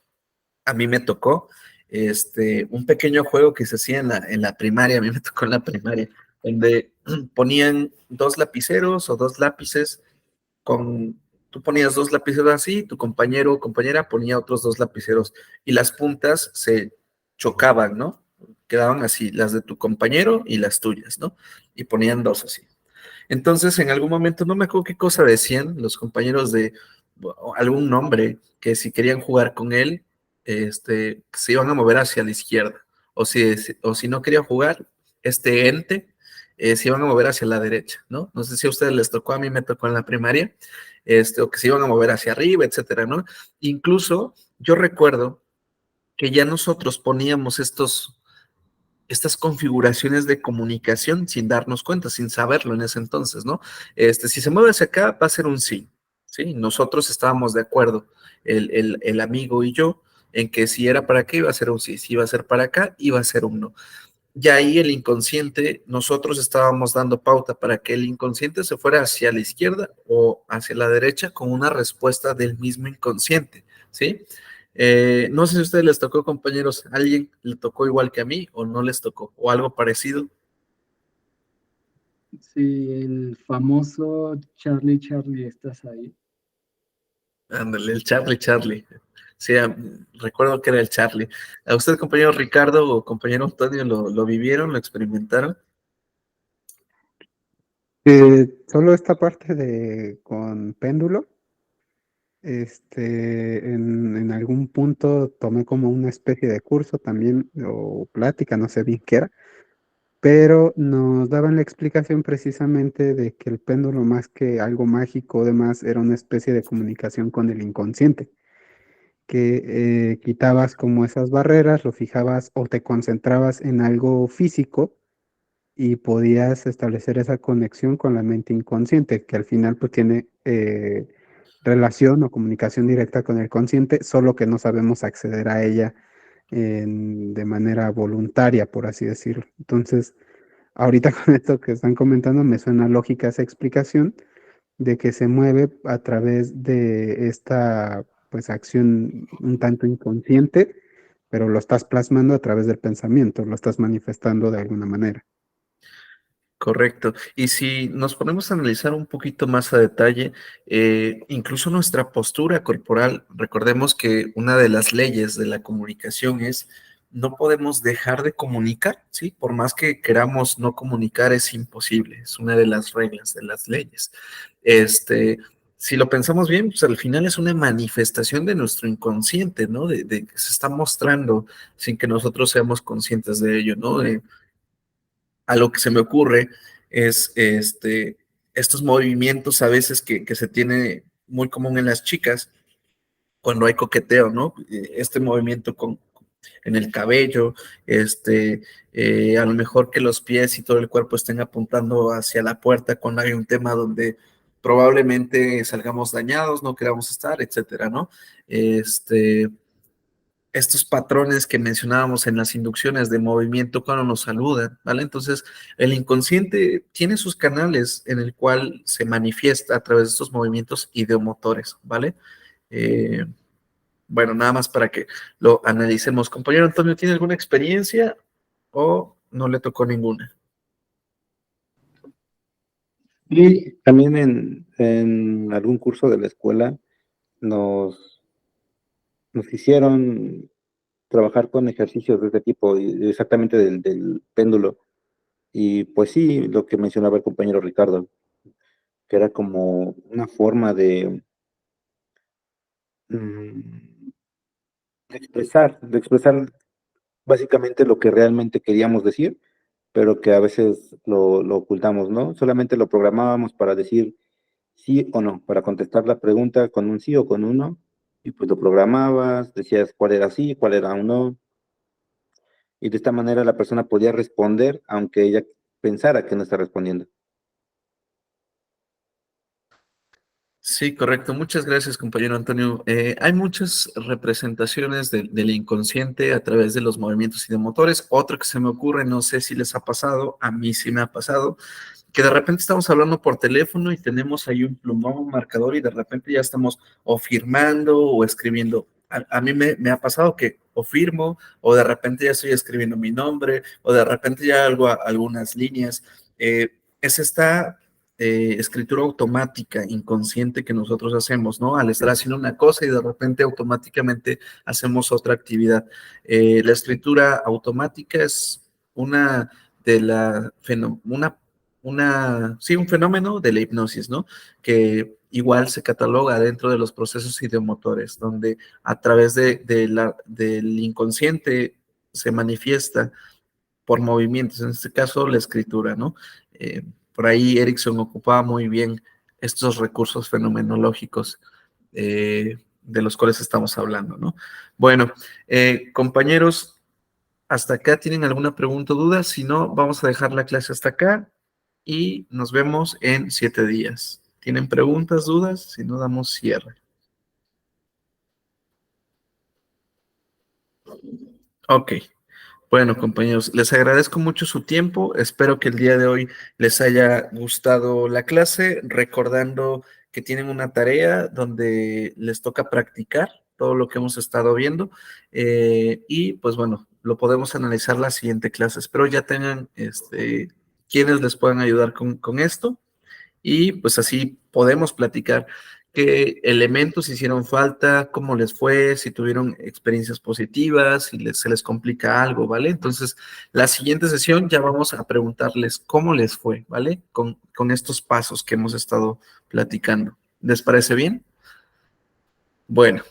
a mí me tocó un pequeño juego que se hacía en la primaria, a mí me tocó en la primaria, donde ponían dos lapiceros o dos lápices tú ponías dos lapiceros así, tu compañero o compañera ponía otros dos lapiceros y las puntas se chocaban, ¿no? Quedaban así, las de tu compañero y las tuyas, ¿no? Y ponían dos así. Entonces, en algún momento, no me acuerdo qué cosa decían los compañeros de algún nombre, que si querían jugar con él, se iban a mover hacia la izquierda. O si no querían jugar, este ente se iban a mover hacia la derecha, ¿no? No sé si a ustedes les tocó, a mí me tocó en la primaria, o que se iban a mover hacia arriba, etcétera, ¿no? Incluso yo recuerdo que ya nosotros poníamos estas configuraciones de comunicación sin darnos cuenta, sin saberlo en ese entonces, ¿no? Si se mueve hacia acá, va a ser un sí. ¿sí? Nosotros estábamos de acuerdo, el amigo y yo, en que si era para acá iba a ser un sí, si iba a ser para acá iba a ser un no. Y ahí el inconsciente, nosotros estábamos dando pauta para que el inconsciente se fuera hacia la izquierda o hacia la derecha con una respuesta del mismo inconsciente, ¿sí? No sé si a ustedes les tocó, compañeros, ¿alguien le tocó igual que a mí o no les tocó? ¿O algo parecido? Sí, el famoso Charlie, Charlie, ¿estás ahí? Ándale, el Charlie. Sí, recuerdo que era el Charlie. ¿A usted, compañero Ricardo o compañero Antonio, lo vivieron, lo experimentaron? Solo esta parte de con péndulo, en algún punto tomé como una especie de curso también, o plática, no sé bien qué era, pero nos daban la explicación precisamente de que el péndulo, más que algo mágico, además, era una especie de comunicación con el inconsciente, que quitabas como esas barreras, lo fijabas o te concentrabas en algo físico y podías establecer esa conexión con la mente inconsciente, que al final pues tiene relación o comunicación directa con el consciente, solo que no sabemos acceder a ella de manera voluntaria, por así decirlo. Entonces, ahorita con esto que están comentando, me suena lógica esa explicación de que se mueve a través de esta pues acción un tanto inconsciente, pero lo estás plasmando a través del pensamiento, lo estás manifestando de alguna manera. Correcto. Y si nos ponemos a analizar un poquito más a detalle, incluso nuestra postura corporal, recordemos que una de las leyes de la comunicación es no podemos dejar de comunicar, ¿sí? Por más que queramos no comunicar, es imposible. Es una de las reglas, de las leyes. Si lo pensamos bien, pues al final es una manifestación de nuestro inconsciente, ¿no? De que se está mostrando sin que nosotros seamos conscientes de ello, ¿no? A lo que se me ocurre es estos movimientos a veces que se tiene muy común en las chicas cuando hay coqueteo, ¿no? Este movimiento en el cabello, a lo mejor que los pies y todo el cuerpo estén apuntando hacia la puerta cuando hay un tema donde probablemente salgamos dañados, no queramos estar, etcétera, ¿no? Estos patrones que mencionábamos en las inducciones de movimiento cuando nos saludan, ¿vale? Entonces, el inconsciente tiene sus canales en el cual se manifiesta a través de estos movimientos ideomotores, ¿vale? Eh, bueno, nada más para que lo analicemos. Compañero Antonio, ¿tiene alguna experiencia o no le tocó ninguna? Y también en algún curso de la escuela nos, nos hicieron trabajar con ejercicios de este tipo, y exactamente del péndulo. Y pues sí, lo que mencionaba el compañero Ricardo, que era como una forma mm, de expresar básicamente lo que realmente queríamos decir, pero que a veces lo ocultamos, ¿no? Solamente lo programábamos para decir sí o no, para contestar la pregunta con un sí o con un no, y pues lo programabas, decías cuál era sí, cuál era un no, y de esta manera la persona podía responder aunque ella pensara que no está respondiendo. Sí, correcto. Muchas gracias, compañero Antonio. Hay muchas representaciones del inconsciente a través de los movimientos ideomotores. Otro que se me ocurre, no sé si les ha pasado, a mí sí me ha pasado, que de repente estamos hablando por teléfono y tenemos ahí un plumón, un marcador y de repente ya estamos o firmando o escribiendo. A mí me ha pasado que o firmo o de repente ya estoy escribiendo mi nombre o de repente ya algunas líneas. Es esta escritura automática, inconsciente que nosotros hacemos, ¿no? Al estar haciendo una cosa y de repente automáticamente hacemos otra actividad. La escritura automática es una de la, sí, un fenómeno de la hipnosis, ¿no? Que igual se cataloga dentro de los procesos ideomotores, donde a través del inconsciente se manifiesta por movimientos, en este caso la escritura, ¿no? Eh, por ahí Erickson ocupaba muy bien estos recursos fenomenológicos de los cuales estamos hablando, ¿no? Bueno, compañeros, ¿hasta acá tienen alguna pregunta o duda? Si no, vamos a dejar la clase hasta acá y nos vemos en 7 días. ¿Tienen preguntas, dudas? Si no, damos cierre. Ok. Bueno, compañeros, les agradezco mucho su tiempo. Espero que el día de hoy les haya gustado la clase, recordando que tienen una tarea donde les toca practicar todo lo que hemos estado viendo. Y pues bueno, lo podemos analizar la siguiente clase. Espero ya tengan quienes les puedan ayudar con esto. Y pues así podemos platicar qué elementos hicieron falta, cómo les fue, si tuvieron experiencias positivas, si se les complica algo, ¿vale? Entonces, la siguiente sesión ya vamos a preguntarles cómo les fue, ¿vale? Con estos pasos que hemos estado platicando. ¿Les parece bien? Bueno,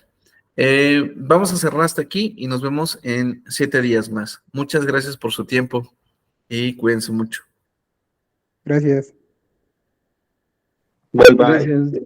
vamos a cerrar hasta aquí y nos vemos en 7 días más. Muchas gracias por su tiempo y cuídense mucho. Gracias. Bye, bye. Gracias.